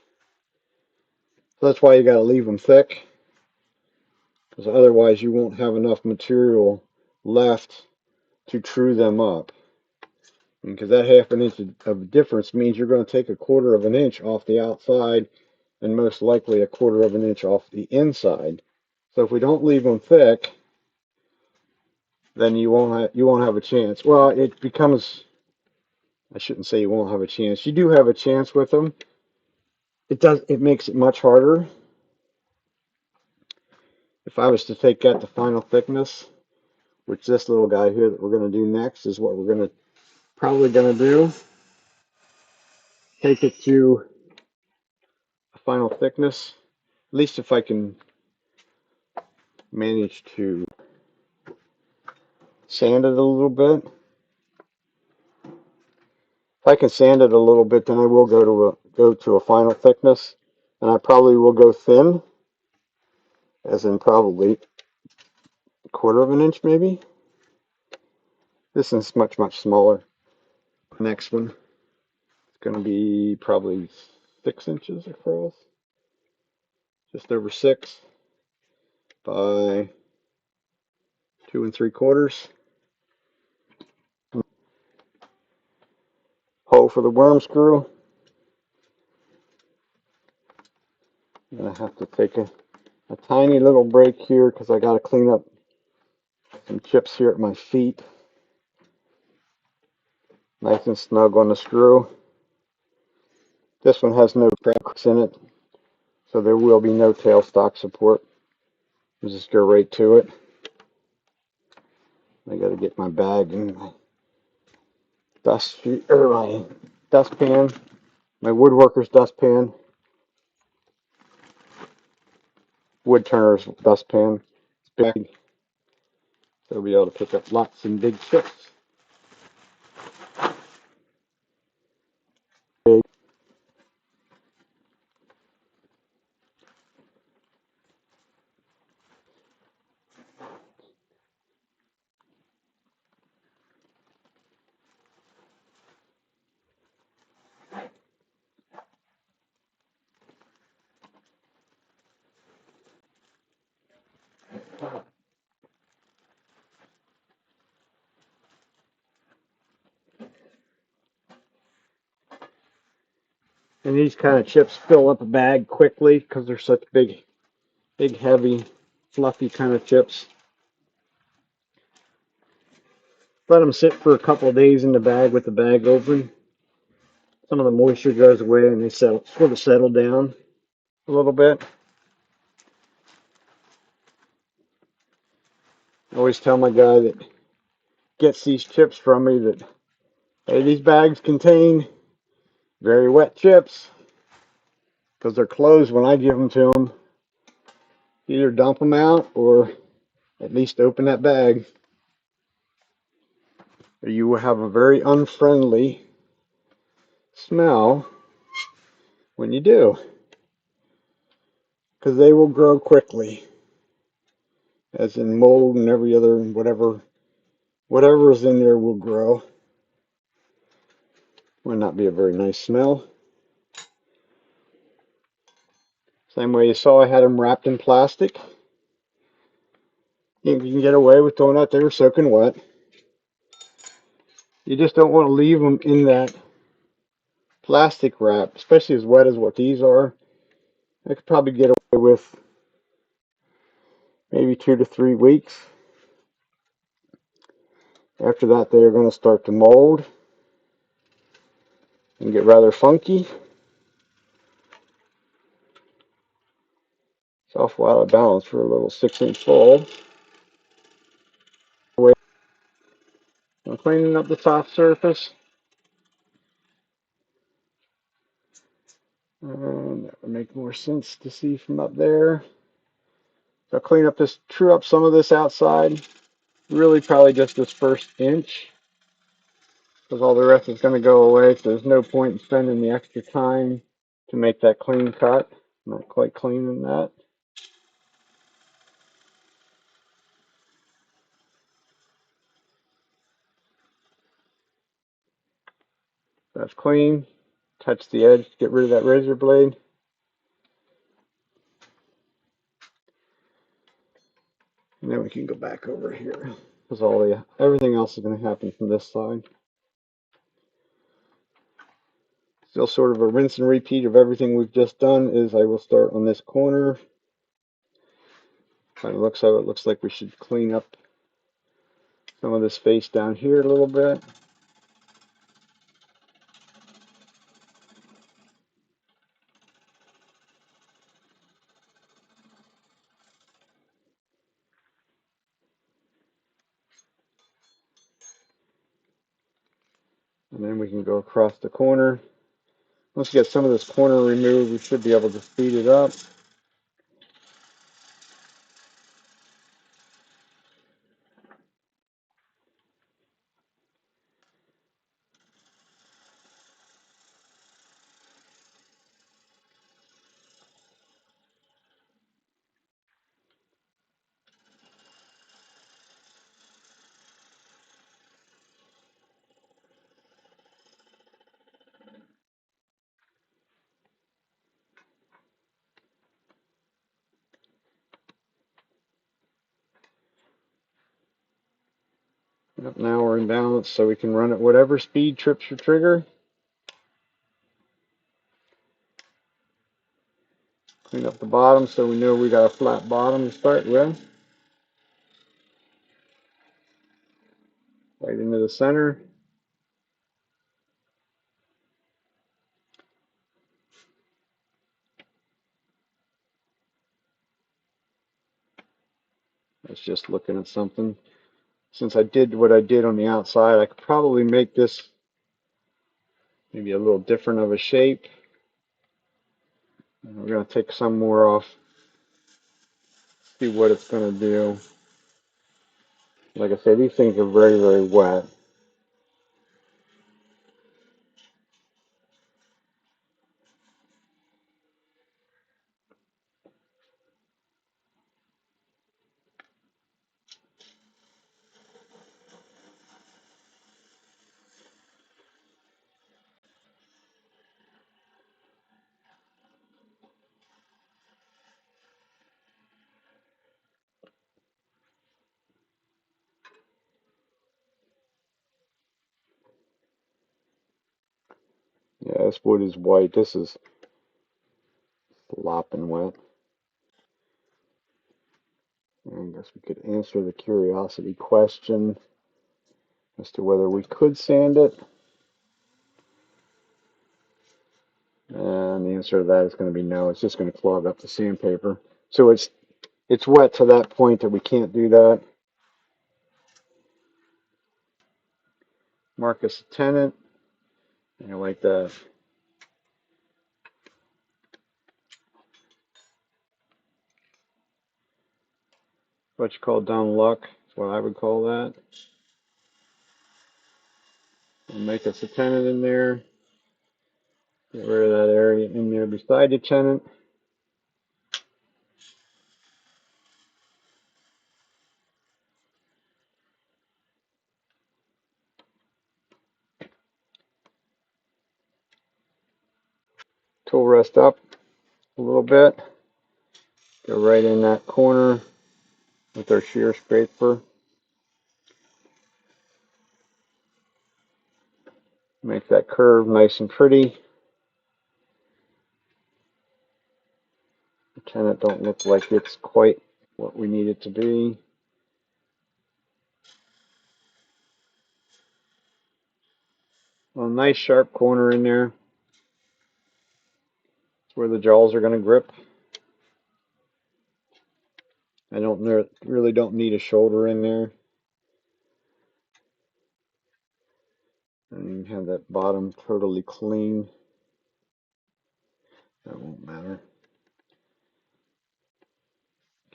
So that's why you got to leave them thick, because otherwise you won't have enough material left to true them up. Because that half an inch of difference means you're going to take a quarter of an inch off the outside and most likely a quarter of an inch off the inside. So if we don't leave them thick, then you won't have a chance. Well, it becomes, I shouldn't say you won't have a chance. You do have a chance with them. It makes it much harder. If I was to take that to final thickness, which this little guy here that we're going to do next is what we're probably going to do. Take it to a final thickness, at least if I can manage to sand it a little bit. If I can sand it a little bit, then I will go to a final thickness, and I probably will go thin, as in probably a quarter of an inch maybe. This is much smaller. Next one, it's going to be probably 6 inches across, just over 6 by 2 3/4. Hole for the worm screw. I'm going to have to take a tiny little break here because I got to clean up some chips here at my feet. Nice and snug on the screw. This one has no cracks in it, so there will be no tailstock support. We'll just go right to it. I got to get my bag and my my dustpan, my woodworker's dustpan, wood turner's dustpan. It's big, so we'll be able to pick up lots and big chips. Big. And these kind of chips fill up a bag quickly because they're such big, heavy, fluffy kind of chips. Let them sit for a couple of days in the bag with the bag open. Some of the moisture goes away and they sort of settle down a little bit. I always tell my guy that gets these chips from me that, hey, these bags contain very wet chips because they're closed when I give them to them. Either dump them out or at least open that bag, or you will have a very unfriendly smell when you do, because they will grow quickly, as in mold and every other whatever is in there will grow. Will not be a very nice smell. Same way you saw I had them wrapped in plastic. You can get away with throwing out there soaking wet. You just don't want to leave them in that plastic wrap, especially as wet as what these are. I could probably get away with maybe 2 to 3 weeks. After that, they are going to start to mold and get rather funky. It's awful out of balance for a little 6-inch bulb. I'm cleaning up the top surface. And that would make more sense to see from up there. So I'll clean up this, true up some of this outside. Really probably just this first inch, because all the rest is going to go away. So there's no point in spending the extra time to make that clean cut. Not quite clean in that. That's clean. Touch the edge to get rid of that razor blade. And then we can go back over here, because everything else is going to happen from this side. Still sort of a rinse and repeat of everything we've just done. Is I will start on this corner. Kind of looks how it looks like we should clean up some of this face down here a little bit. And then we can go across the corner. Once we get some of this corner removed, we should be able to speed it up. Yep, now we're in balance, so we can run at whatever speed trips your trigger. Clean up the bottom so we know we got a flat bottom to start with. Right into the center. That's just looking at something. Since I did what I did on the outside, I could probably make this maybe a little different of a shape. And we're going to take some more off, see what it's going to do. Like I said, these things are very, very wet. Yeah, this wood is white. This is slopping wet. And I guess we could answer the curiosity question as to whether we could sand it. And the answer to that is going to be no. It's just going to clog up the sandpaper. So it's wet to that point that we can't do that. Mark us a tenant. I like that. What you call down luck. That's what I would call that. And make us a tenant in there. Get rid of that area in there beside the tenant. Tool rest up a little bit. Go right in that corner with our shear scraper. Make that curve nice and pretty. tenon don't look like it's quite what we need it to be. Well, nice sharp corner in there. It's where the jaws are going to grip. I really don't need a shoulder in there. And have that bottom totally clean. That won't matter.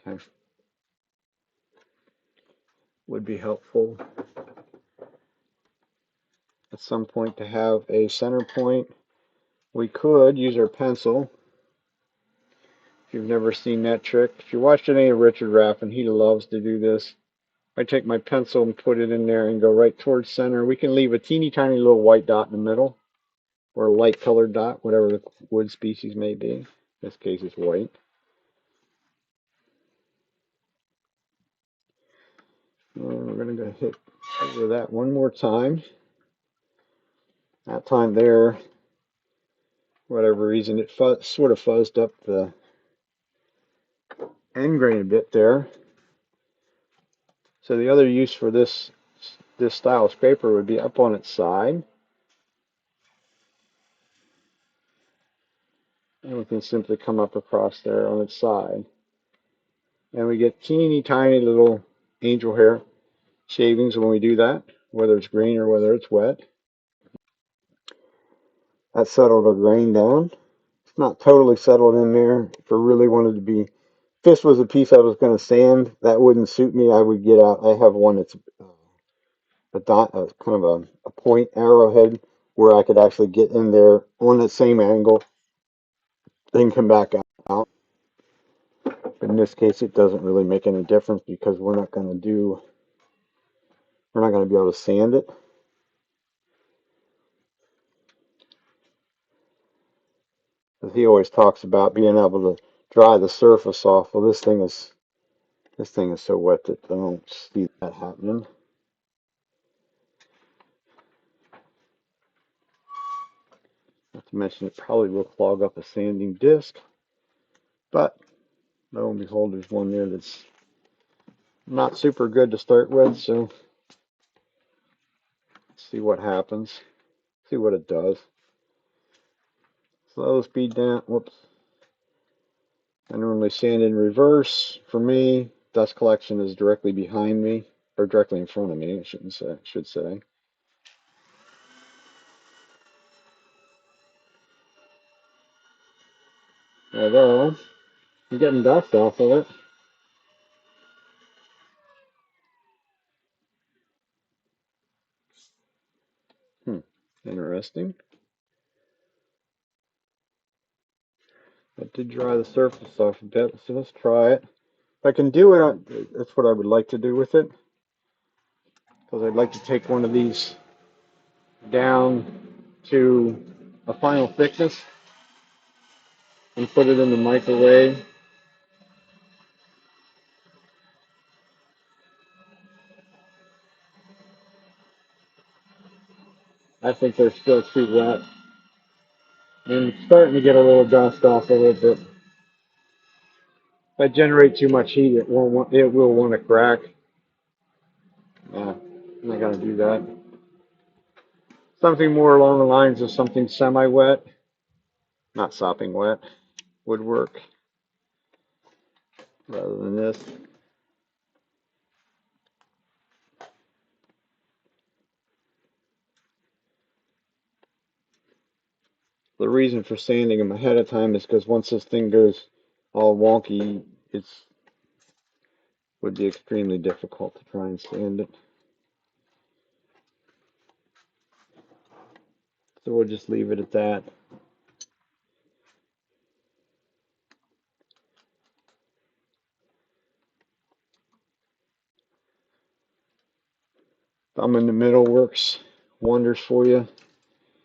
Okay. Would be helpful at some point to have a center point. We could use our pencil. If you've never seen that trick, if you watched any of Richard Raffin, he loves to do this. I take my pencil and put it in there and go right towards center. We can leave a teeny tiny little white dot in the middle, or a light colored dot, whatever the wood species may be. In this case, it's white. And we're going to go hit over that one more time. That time there, for whatever reason, it sort of fuzzed up the end grain a bit there. So the other use for this style of scraper would be up on its side. And we can simply come up across there on its side. And we get teeny tiny little angel hair shavings when we do that, whether it's green or whether it's wet. That settled our grain down. It's not totally settled in there. If I really wanted to be, if this was a piece I was going to sand, that wouldn't suit me. I would get out. I have one that's a dot, kind of a point arrowhead where I could actually get in there on the same angle, then come back out. But in this case, it doesn't really make any difference because we're not going to be able to sand it. As he always talks about being able to dry the surface off. Well, this thing is so wet that I don't see that happening. Not to mention it probably will clog up a sanding disc. But lo and behold, there's one there that's not super good to start with, so let's see what happens. See what it does. Slow speed down. Whoops. I normally sand in reverse. For me, dust collection is directly behind me, or directly in front of me, I should say. Although, I'm getting dust off of it. Interesting. That did dry the surface off a bit, so let's try it. If I can do it, that's what I would like to do with it. Because I'd like to take one of these down to a final thickness and put it in the microwave. I think they're still too wet. And starting to get a little dust off of it, but if I generate too much heat, it will want to crack. Yeah, I'm not gonna do that. Something more along the lines of something semi-wet, not sopping wet, would work rather than this. The reason for sanding them ahead of time is because once this thing goes all wonky, would be extremely difficult to try and sand it. So we'll just leave it at that. Thumb in the middle works wonders for you.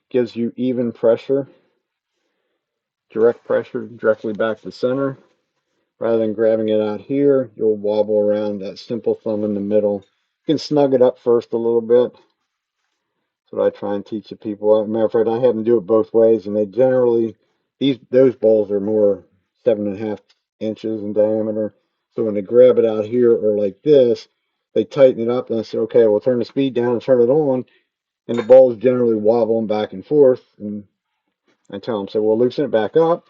Gives you even pressure, direct pressure directly back to center. Rather than grabbing it out here, you'll wobble around that simple thumb in the middle. You can snug it up first a little bit. That's what I try and teach the people. As a matter of fact, I have them do it both ways, and they generally, those bowls are more 7.5 inches in diameter. So when they grab it out here or like this, they tighten it up and I say, okay, we'll turn the speed down and turn it on. And the ball's generally wobbling back and forth. And I tell them, so we'll loosen it back up.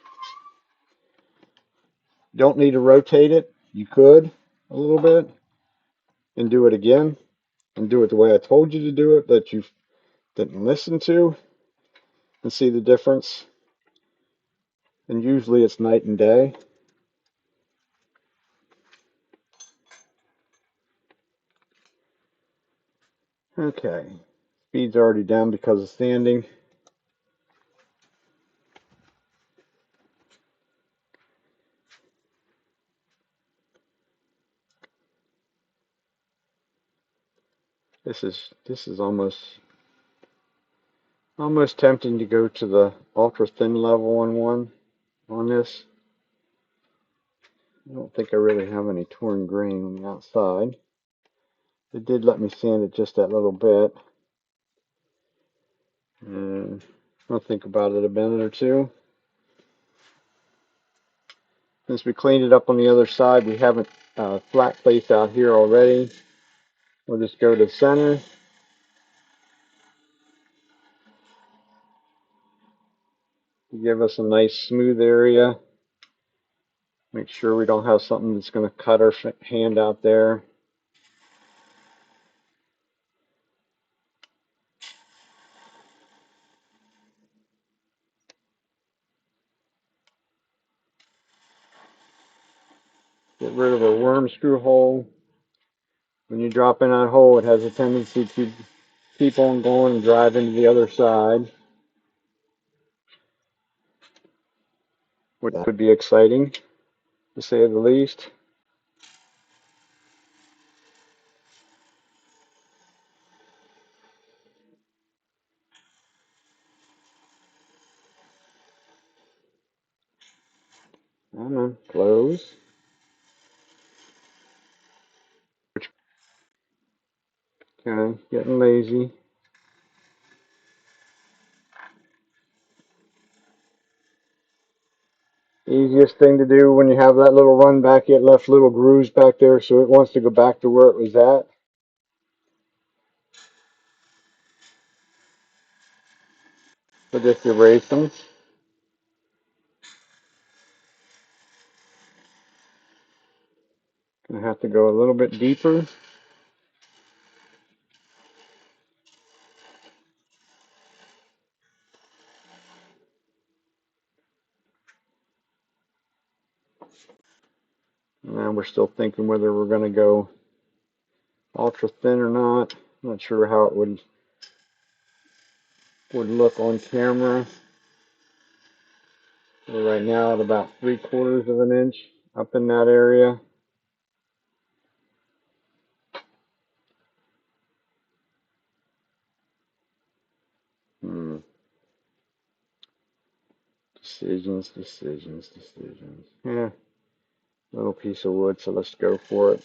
Don't need to rotate it. You could a little bit and do it again and do it the way I told you to do it, but you didn't listen to and see the difference. And usually it's night and day. Okay, speed's already down because of sanding. This is almost tempting to go to the ultra thin level on this. I don't think I really have any torn grain on the outside. It did let me sand it just that little bit. And I'll think about it a minute or two. Since we cleaned it up on the other side, we have a flat place out here already. We'll just go to center. Give us a nice smooth area. Make sure we don't have something that's going to cut our hand out there. Get rid of a worm screw hole. When you drop in that hole, it has a tendency to keep on going and drive into the other side, which could be exciting, to say the least. I don't know, close. Okay, getting lazy. Easiest thing to do when you have that little run back, it left little grooves back there, so it wants to go back to where it was at. So just erase them. Gonna have to go a little bit deeper. And we're still thinking whether we're gonna go ultra thin or not. I'm not sure how it would look on camera. We're right now at about 3/4 of an inch up in that area. Decisions. Yeah, little piece of wood, so let's go for it.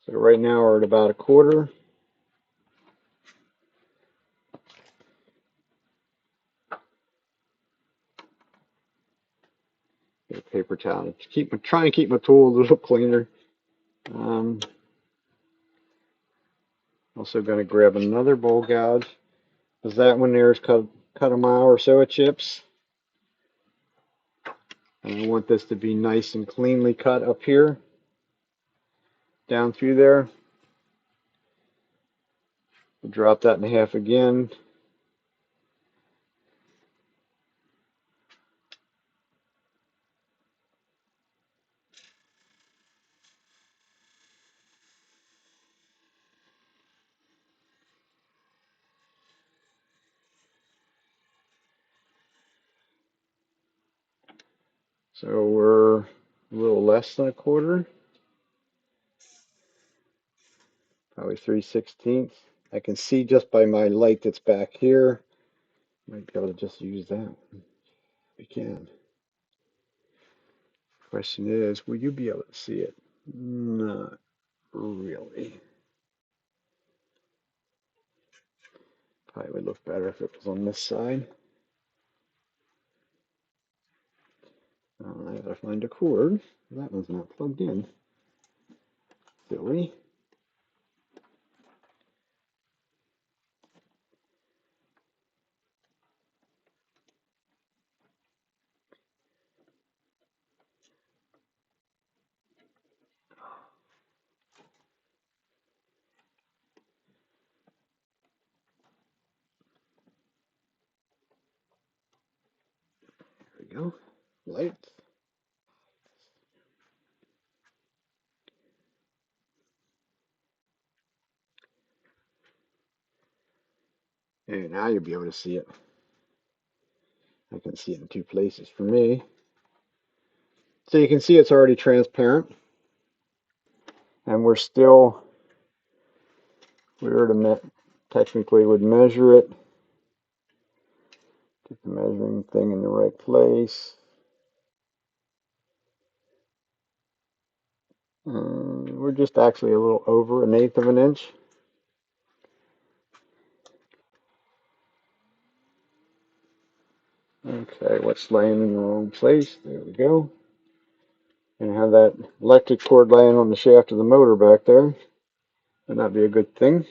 So right now we're at about 1/4. Get a paper towel. Try and keep my tool a little cleaner. Also going to grab another bowl gouge. Because that one there is cut a mile or so of chips. And I want this to be nice and cleanly cut up here. Down through there. We'll drop that in half again. So we're a little less than 1/4. Probably 3/16. I can see just by my light that's back here. Might be able to just use that. We can. Question is, will you be able to see it? Not really. Probably would look better if it was on this side. I gotta find a cord. That one's not plugged in. Silly. There we go. Lights. And now you'll be able to see it. I can see it in two places for me. So you can see it's already transparent. And we were to technically would measure it. Get the measuring thing in the right place. We're just actually a little over 1/8 of an inch. Okay, what's laying in the wrong place? There we go. And have that electric cord laying on the shaft of the motor back there. Would not be a good thing.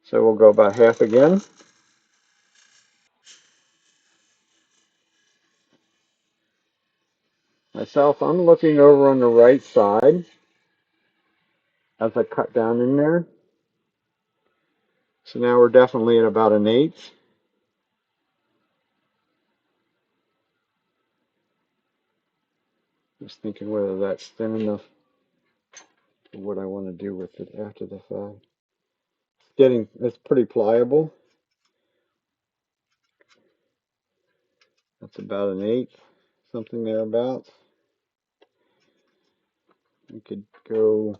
So we'll go about half again. Myself, I'm looking over on the right side as I cut down in there. So now we're definitely at about 1/8. Just thinking whether that's thin enough for what I want to do with it after the fact. It's pretty pliable. That's about 1/8, something thereabouts. You could go,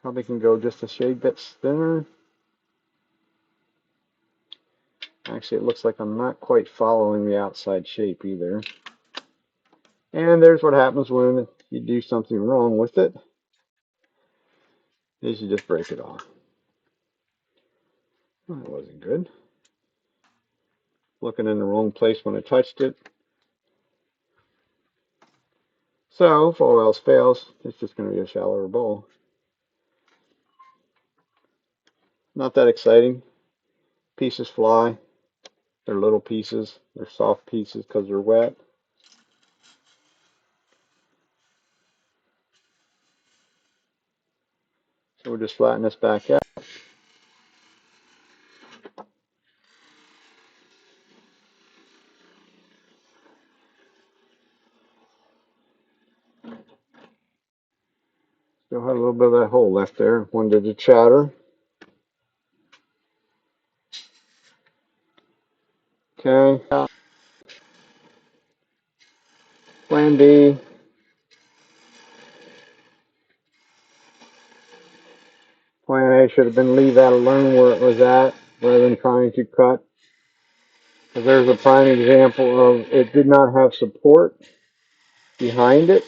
probably can go just a shade bit thinner. Actually, it looks like I'm not quite following the outside shape either. And there's what happens when you do something wrong with it, is you just break it off. Well, that wasn't good. Looking in the wrong place when I touched it. So, if all else fails, it's just going to be a shallower bowl. Not that exciting. Pieces fly. They're little pieces. They're soft pieces because they're wet. So we'll just flatten this back out. Still had a little bit of that hole left there. Wanted to chatter. Okay. Plan B. Plan A should have been leave that alone where it was at rather than trying to cut. Because there's a prime example of it did not have support behind it.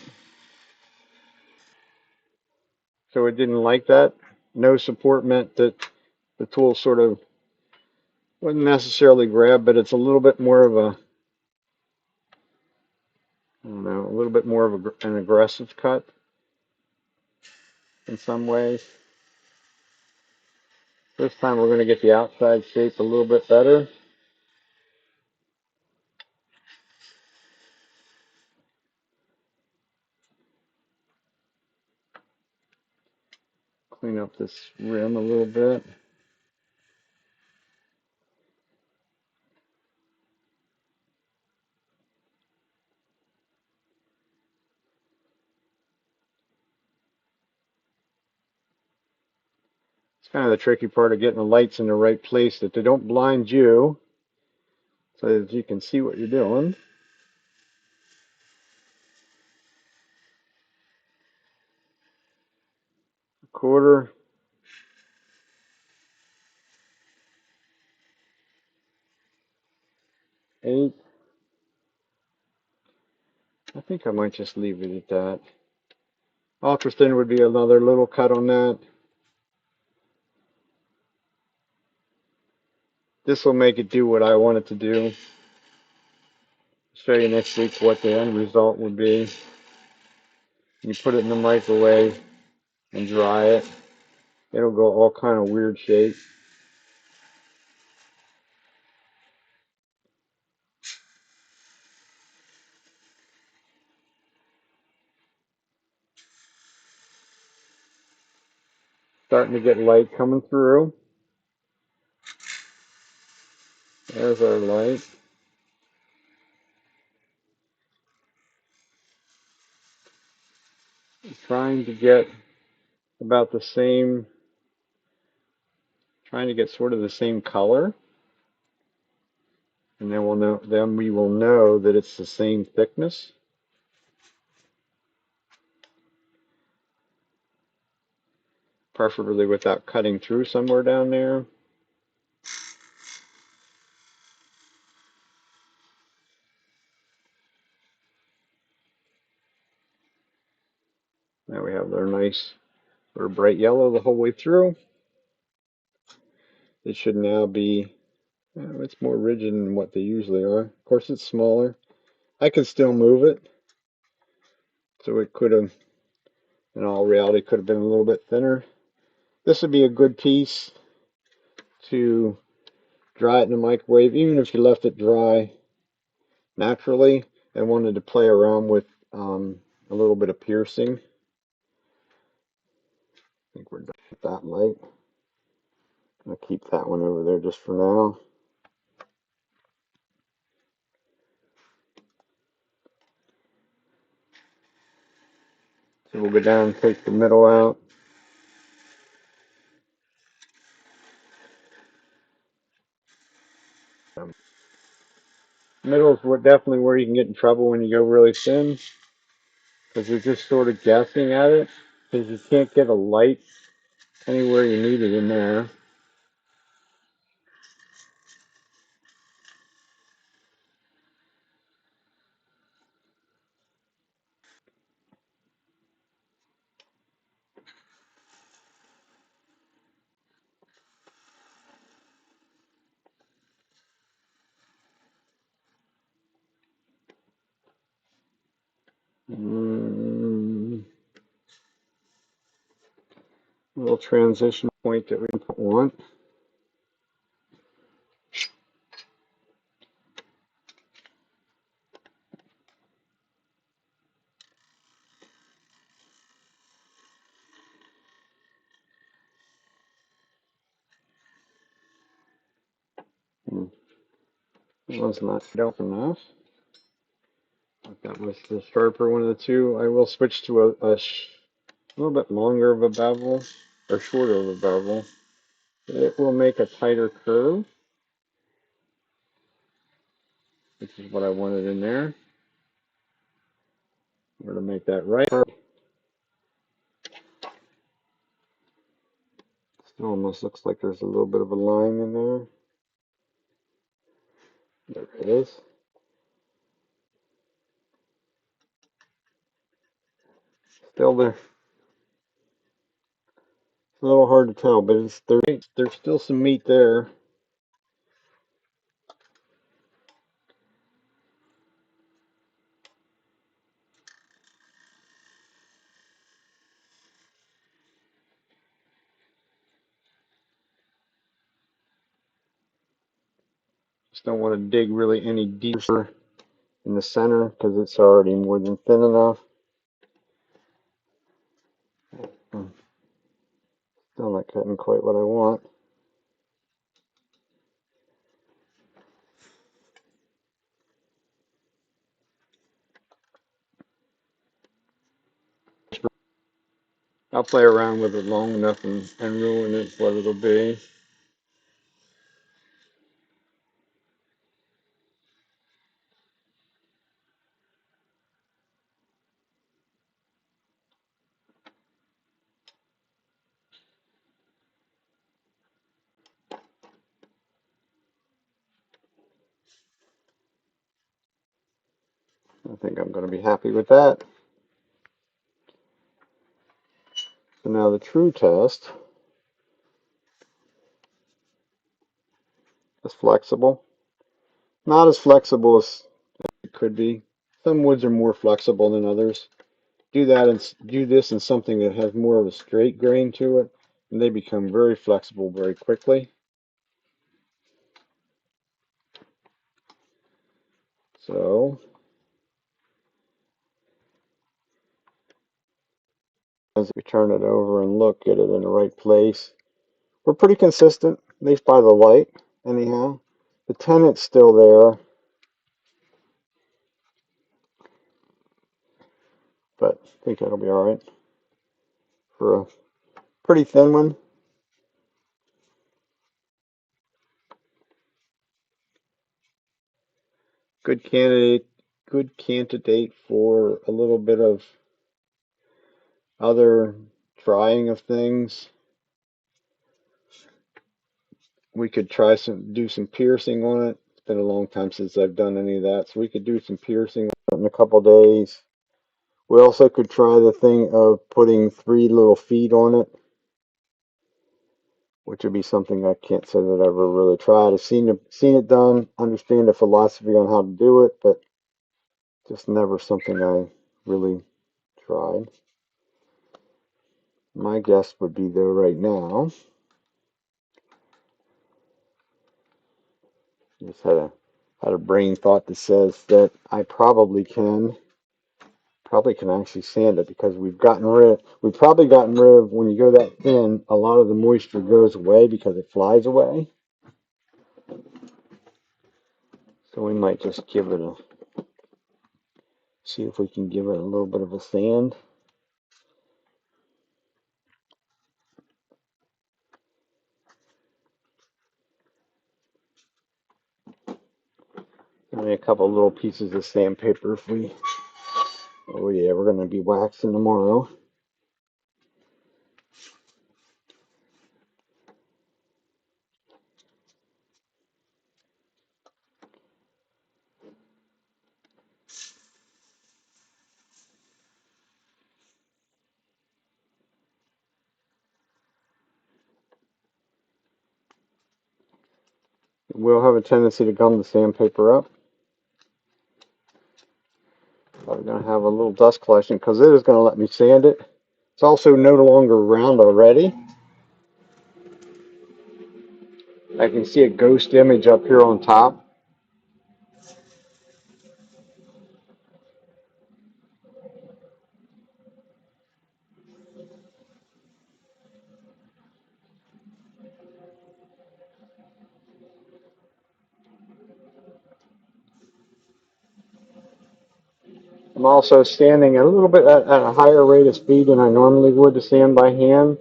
So it didn't like that. No support meant that the tool sort of wouldn't necessarily grab, but it's a little bit more of a, I don't know, a little bit more of an aggressive cut in some ways. This time we're going to get the outside shape a little bit better. Clean up this rim a little bit. It's kind of the tricky part of getting the lights in the right place, that they don't blind you, so that you can see what you're doing. A quarter. Eight. I think I might just leave it at that. Ultra thin would be another little cut on that. This will make it do what I want it to do. Show you next week what the end result would be. You put it in the microwave and dry it. It'll go all kind of weird shapes. Starting to get light coming through. There's our light. Trying to get about the same, trying to get sort of the same color. And then we will know that it's the same thickness. Preferably without cutting through somewhere down there. Now we have their nice sort of bright yellow the whole way through. It should now be, it's more rigid than what they usually are. Of course, it's smaller. I can still move it. So it could have, in all reality, could have been a little bit thinner. This would be a good piece to dry it in the microwave, even if you left it dry naturally and wanted to play around with a little bit of piercing. I think we're done with that light. I'll keep that one over there just for now. So we'll go down and take the middle out. Middle is definitely where you can get in trouble when you go really thin, because you're just sort of guessing at it, because you can't get a light anywhere you need it in there. Little transition point that we want. That one's not sharp enough. That was the sharper one of the two. I will switch to a little bit longer of a bevel, or shorter of a bevel. It will make a tighter curve, which is what I wanted in there. We're going to make that right. Still almost looks like there's a little bit of a line in there. There it is. Still there. It's a little hard to tell, but there's still some meat there. Just don't want to dig really any deeper in the center because it's already more than thin enough. Still not cutting quite what I want. I'll play around with it long enough and ruin it what it'll be. I think I'm going to be happy with that. So now the true test is flexible. Not as flexible as it could be. Some woods are more flexible than others. Do that and do this in something that has more of a straight grain to it, and they become very flexible very quickly. So as we turn it over and look, get it in the right place, we're pretty consistent, at least by the light, anyhow. The tenant's still there, but I think that'll be all right for a pretty thin one. Good candidate, good candidate for a little bit of other trying of things. We could do some piercing on it. It's been a long time since I've done any of that, so we could do some piercing in a couple days. We also could try the thing of putting 3 little feet on it, which would be something I can't say that I've ever really tried. I've seen it done, understand the philosophy on how to do it, but just never something I really tried. My guess would be though right now, just had a brain thought that says that I probably can actually sand it because we've probably gotten rid of, when you go that thin, a lot of the moisture goes away because it flies away. So we might just see if we can give it a little bit of a sand. Only a couple little pieces of sandpaper if we, oh yeah, we're going to be waxing tomorrow. It will have a tendency to gum the sandpaper up. Probably going to have a little dust collection because it is going to let me sand it. It's also no longer round already. I can see a ghost image up here on top. I'm also sanding a little bit at a higher rate of speed than I normally would to sand by hand,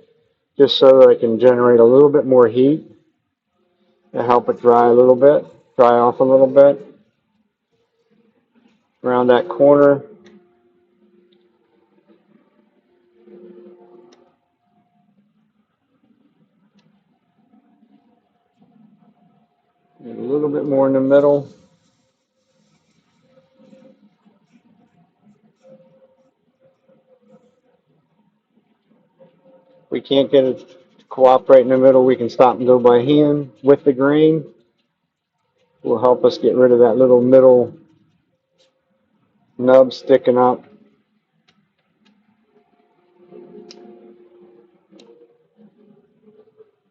just so that I can generate a little bit more heat to help it dry off a little bit around that corner. And a little bit more in the middle. If we can't get it to cooperate in the middle, we can stop and go by hand with the grain. Will help us get rid of that little middle nub sticking up.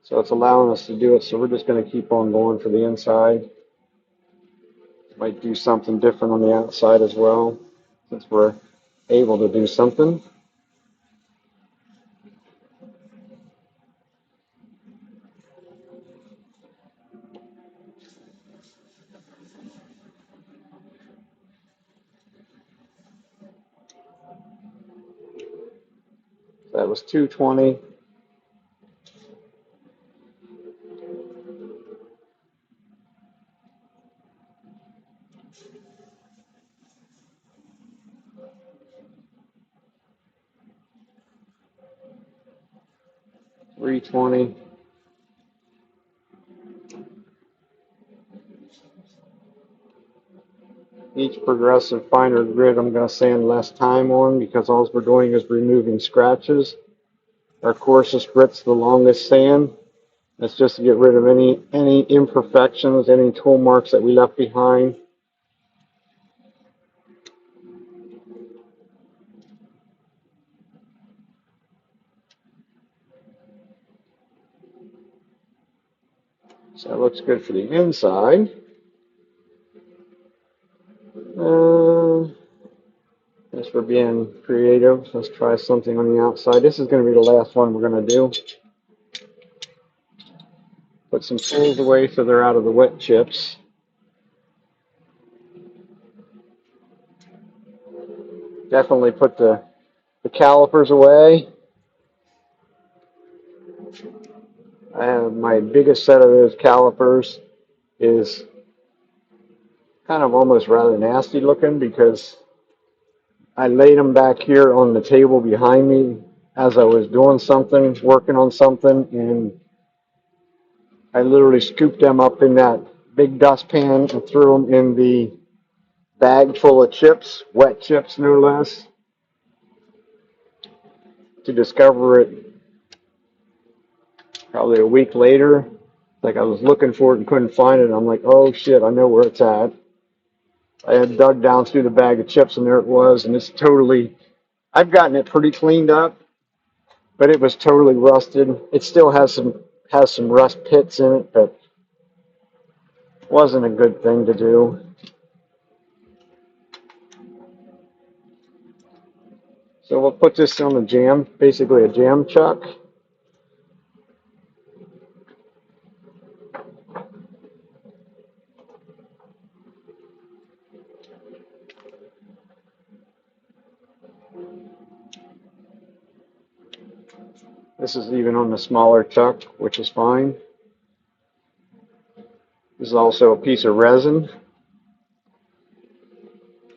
So it's allowing us to do it, so we're just going to keep on going for the inside. Might do something different on the outside as well, since we're able to do something. That was 220. 320. Each progressive finer grit I'm going to spend less time on, because all we're doing is removing scratches. Our coarsest grit's the longest sand. That's just to get rid of any imperfections, any tool marks that we left behind. So that looks good for the inside. As for being creative, let's try something on the outside. This is going to be the last one we're going to do. Put some tools away so they're out of the wet chips. Definitely put the calipers away. I have my biggest set of those calipers is kind of almost rather nasty looking, because I laid them back here on the table behind me as I was doing something, working on something, and I literally scooped them up in that big dustpan and threw them in the bag full of chips, wet chips no less, to discover it probably a week later. Like, I was looking for it and couldn't find it, and I'm like, oh shit, I know where it's at. I had dug down through the bag of chips, and there it was, and it's totally, I've gotten it pretty cleaned up, but it was totally rusted. It still has some rust pits in it, but wasn't a good thing to do. So we'll put this on the jam, basically a jam chuck. This is even on the smaller chuck, which is fine. This is also a piece of resin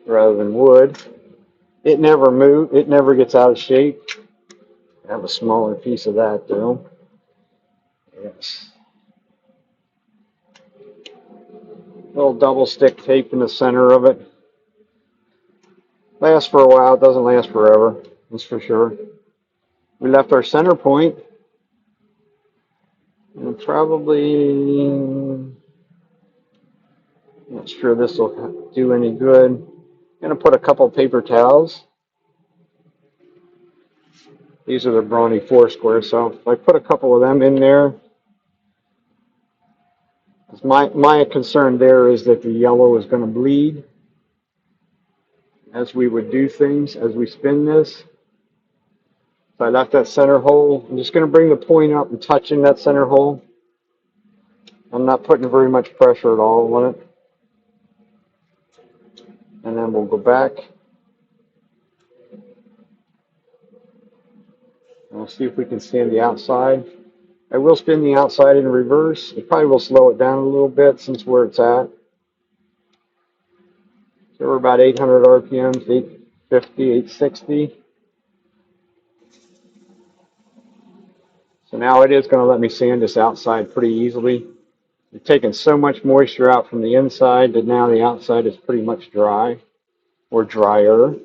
rather than wood. It never moves, it never gets out of shape. I have a smaller piece of that though. Yes. Little double stick tape in the center of it. Lasts for a while, it doesn't last forever, that's for sure. We left our center point, and probably, not sure this will do any good. I'm going to put a couple paper towels. These are the Brawny Foursquare, so if I put a couple of them in there, my concern there is that the yellow is going to bleed as we would do things, as we spin this. So I left that center hole. I'm just going to bring the point up and touch in that center hole. I'm not putting very much pressure at all on it. And then we'll go back. And we'll see if we can stand the outside. I will spin the outside in reverse. It probably will slow it down a little bit since where it's at. So we're about 800 RPMs, 850, 860. So now it is going to let me sand this outside pretty easily. I've taken so much moisture out from the inside that now the outside is pretty much dry, or drier.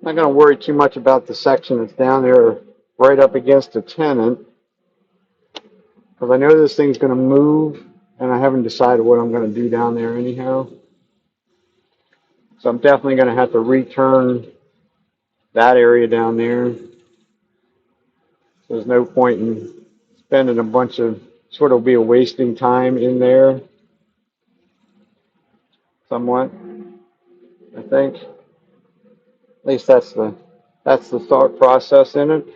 I'm not going to worry too much about the section that's down there right up against the tenant, because I know this thing's going to move, and I haven't decided what I'm going to do down there anyhow. So I'm definitely going to have to return that area down there. There's no point in spending a bunch of, sort of be a wasting time in there, somewhat, I think. At least that's the thought process in it.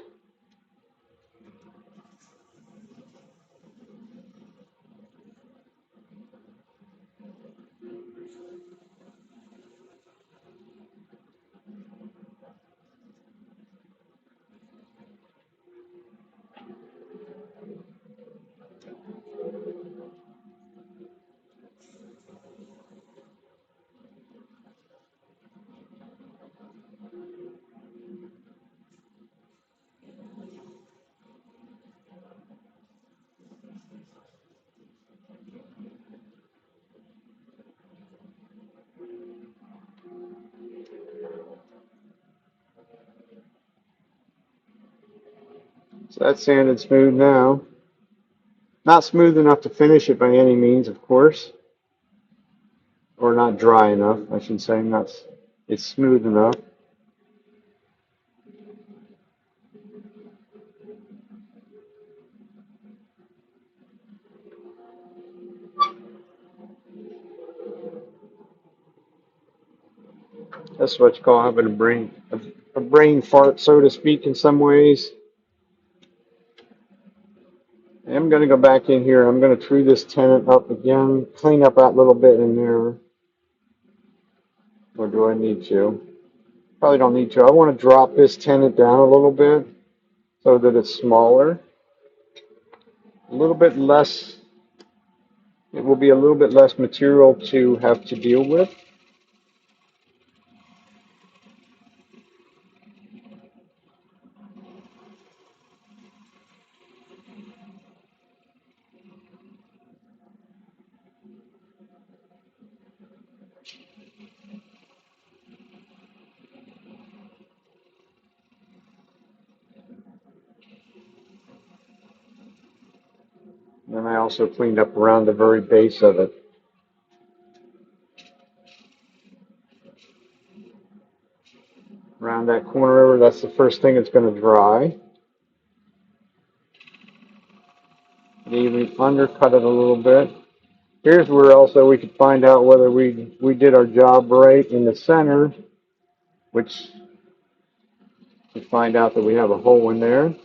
So that's sanded smooth now. Not smooth enough to finish it by any means, of course, or not dry enough, I should say. Not, it's smooth enough. That's what you call having a brain fart, so to speak, in some ways. I'm going to go back in here. I'm going to true this tenant up again, clean up that little bit in there. Or do I need to? Probably don't need to. I want to drop this tenant down a little bit so that it's smaller. A little bit less, it will be a little bit less material to have to deal with. And I also cleaned up around the very base of it. Around that corner, that's the first thing that's going to dry. And even undercut it a little bit. Here's where also we could find out whether we did our job right in the center, which we find out that we have a hole in there.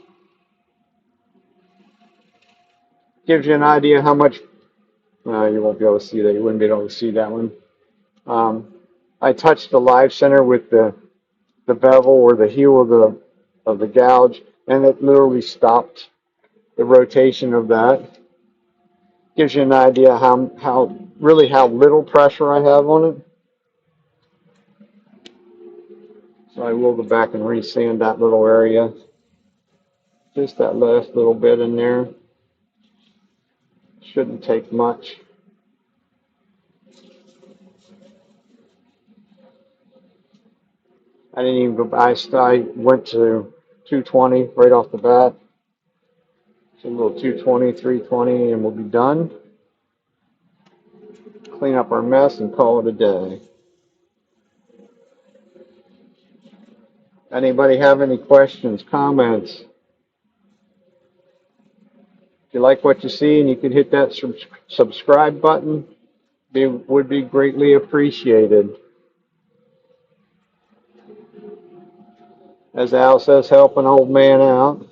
Gives you an idea how much, you won't be able to see that, you wouldn't be able to see that one. I touched the live center with the bevel or the heel of the gouge, and it literally stopped the rotation of that. Gives you an idea how really how little pressure I have on it. So I will go back and re-sand that little area. Just that last little bit in there. Shouldn't take much. I didn't even go. I went to 220 right off the bat. So a little 220, 320, and we'll be done. Clean up our mess and call it a day. Anybody have any questions, comments? If you like what you see and you could hit that subscribe button, would be greatly appreciated. As Al says, help an old man out.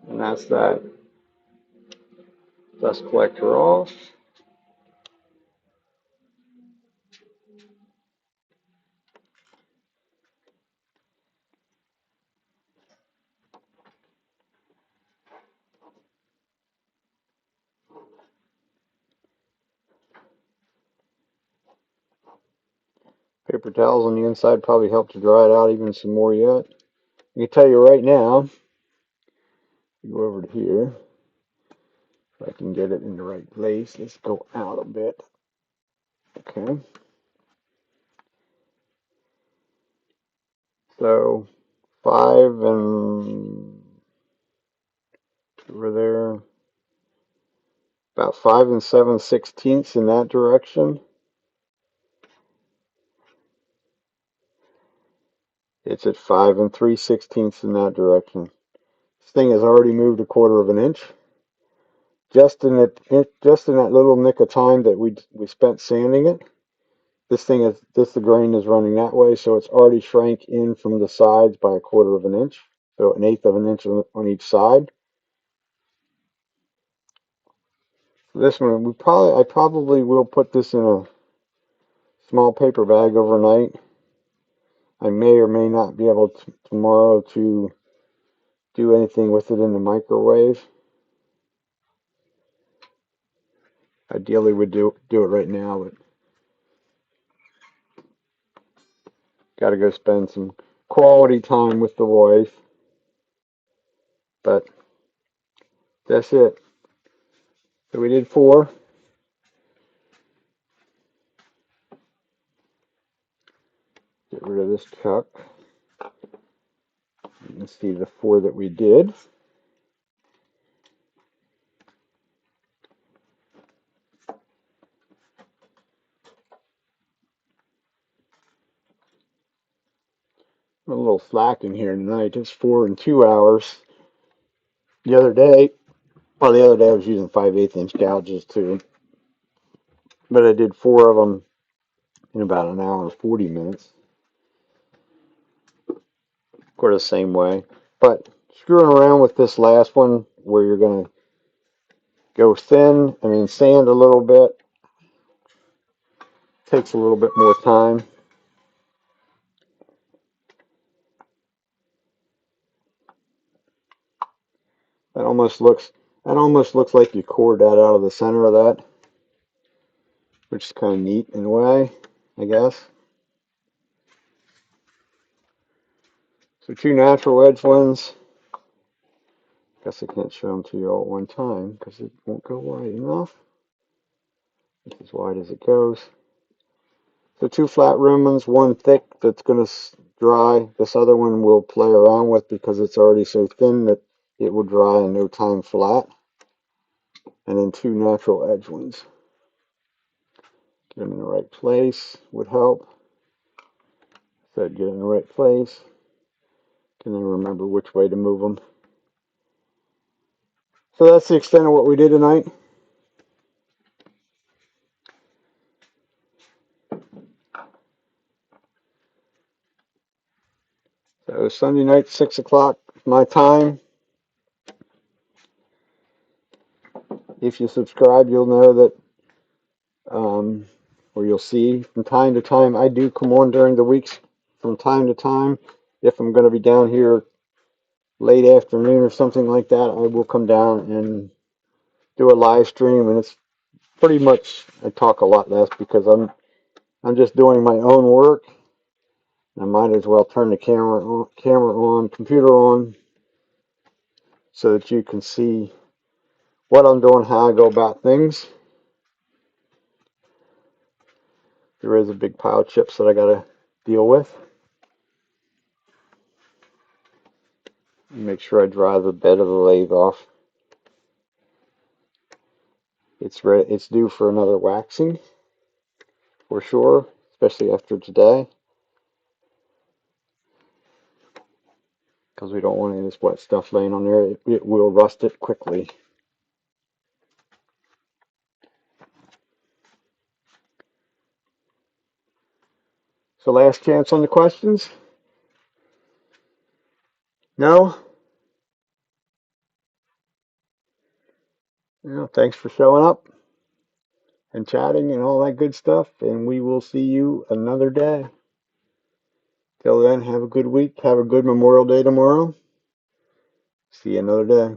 And that's that dust collector off. Paper towels on the inside probably help to dry it out even some more yet. I can tell you right now, go over to here, if I can get it in the right place. Let's go out a bit. Okay. So 5 and over there, about 5 and 7/16 in that direction. It's at 5 and 3/16 in that direction. This thing has already moved a quarter of an inch. Just in that little nick of time that we spent sanding it, the grain is running that way, so it's already shrank in from the sides by a quarter of an inch, so an eighth of an inch on each side. This one, I probably will put this in a small paper bag overnight. I may or may not be able to, tomorrow to do anything with it in the microwave. Ideally, would do it right now, but got to go spend some quality time with the wife. but that's it. So we did 4. Get rid of this chuck. You can see the 4 that we did. I'm a little slacking here tonight. It's 4 and 2 hours. The other day, well, the other day I was using 5/8" gouges too, but I did 4 of them in about an hour and 40 minutes. Of course, the same way. But screwing around with this last one, where you're going to go sand a little bit, takes a little bit more time. That almost looks like you cored that out of the center of that, which is kind of neat in a way, I guess. So 2 natural edge ones. Guess I can't show them to you all at one time because it won't go wide enough. It's as wide as it goes. So 2 flat rim ones, 1 thick that's going to dry. This other one we'll play around with because it's already so thin that it will dry in no time flat. And then 2 natural edge ones. Get them in the right place would help. So get in the right place. Can then remember which way to move them. So that's the extent of what we did tonight. So Sunday night, 6 o'clock my time. If you subscribe, you'll know that, or you'll see from time to time, I do come on during the weeks from time to time. If I'm going to be down here late afternoon or something like that, I will come down and do a live stream. And it's pretty much, I talk a lot less because I'm just doing my own work. I might as well turn the camera on, computer on, so that you can see what I'm doing, how I go about things. There is a big pile of chips that I got to deal with. Make sure I dry the bed of the lathe off. It's ready. It's due for another waxing for sure, especially after today, because we don't want any of this wet stuff laying on there. It will rust it quickly. So last chance on the questions? No? Well, thanks for showing up and chatting and all that good stuff, and we will see you another day. Till then, have a good week. Have a good Memorial Day tomorrow. See you another day.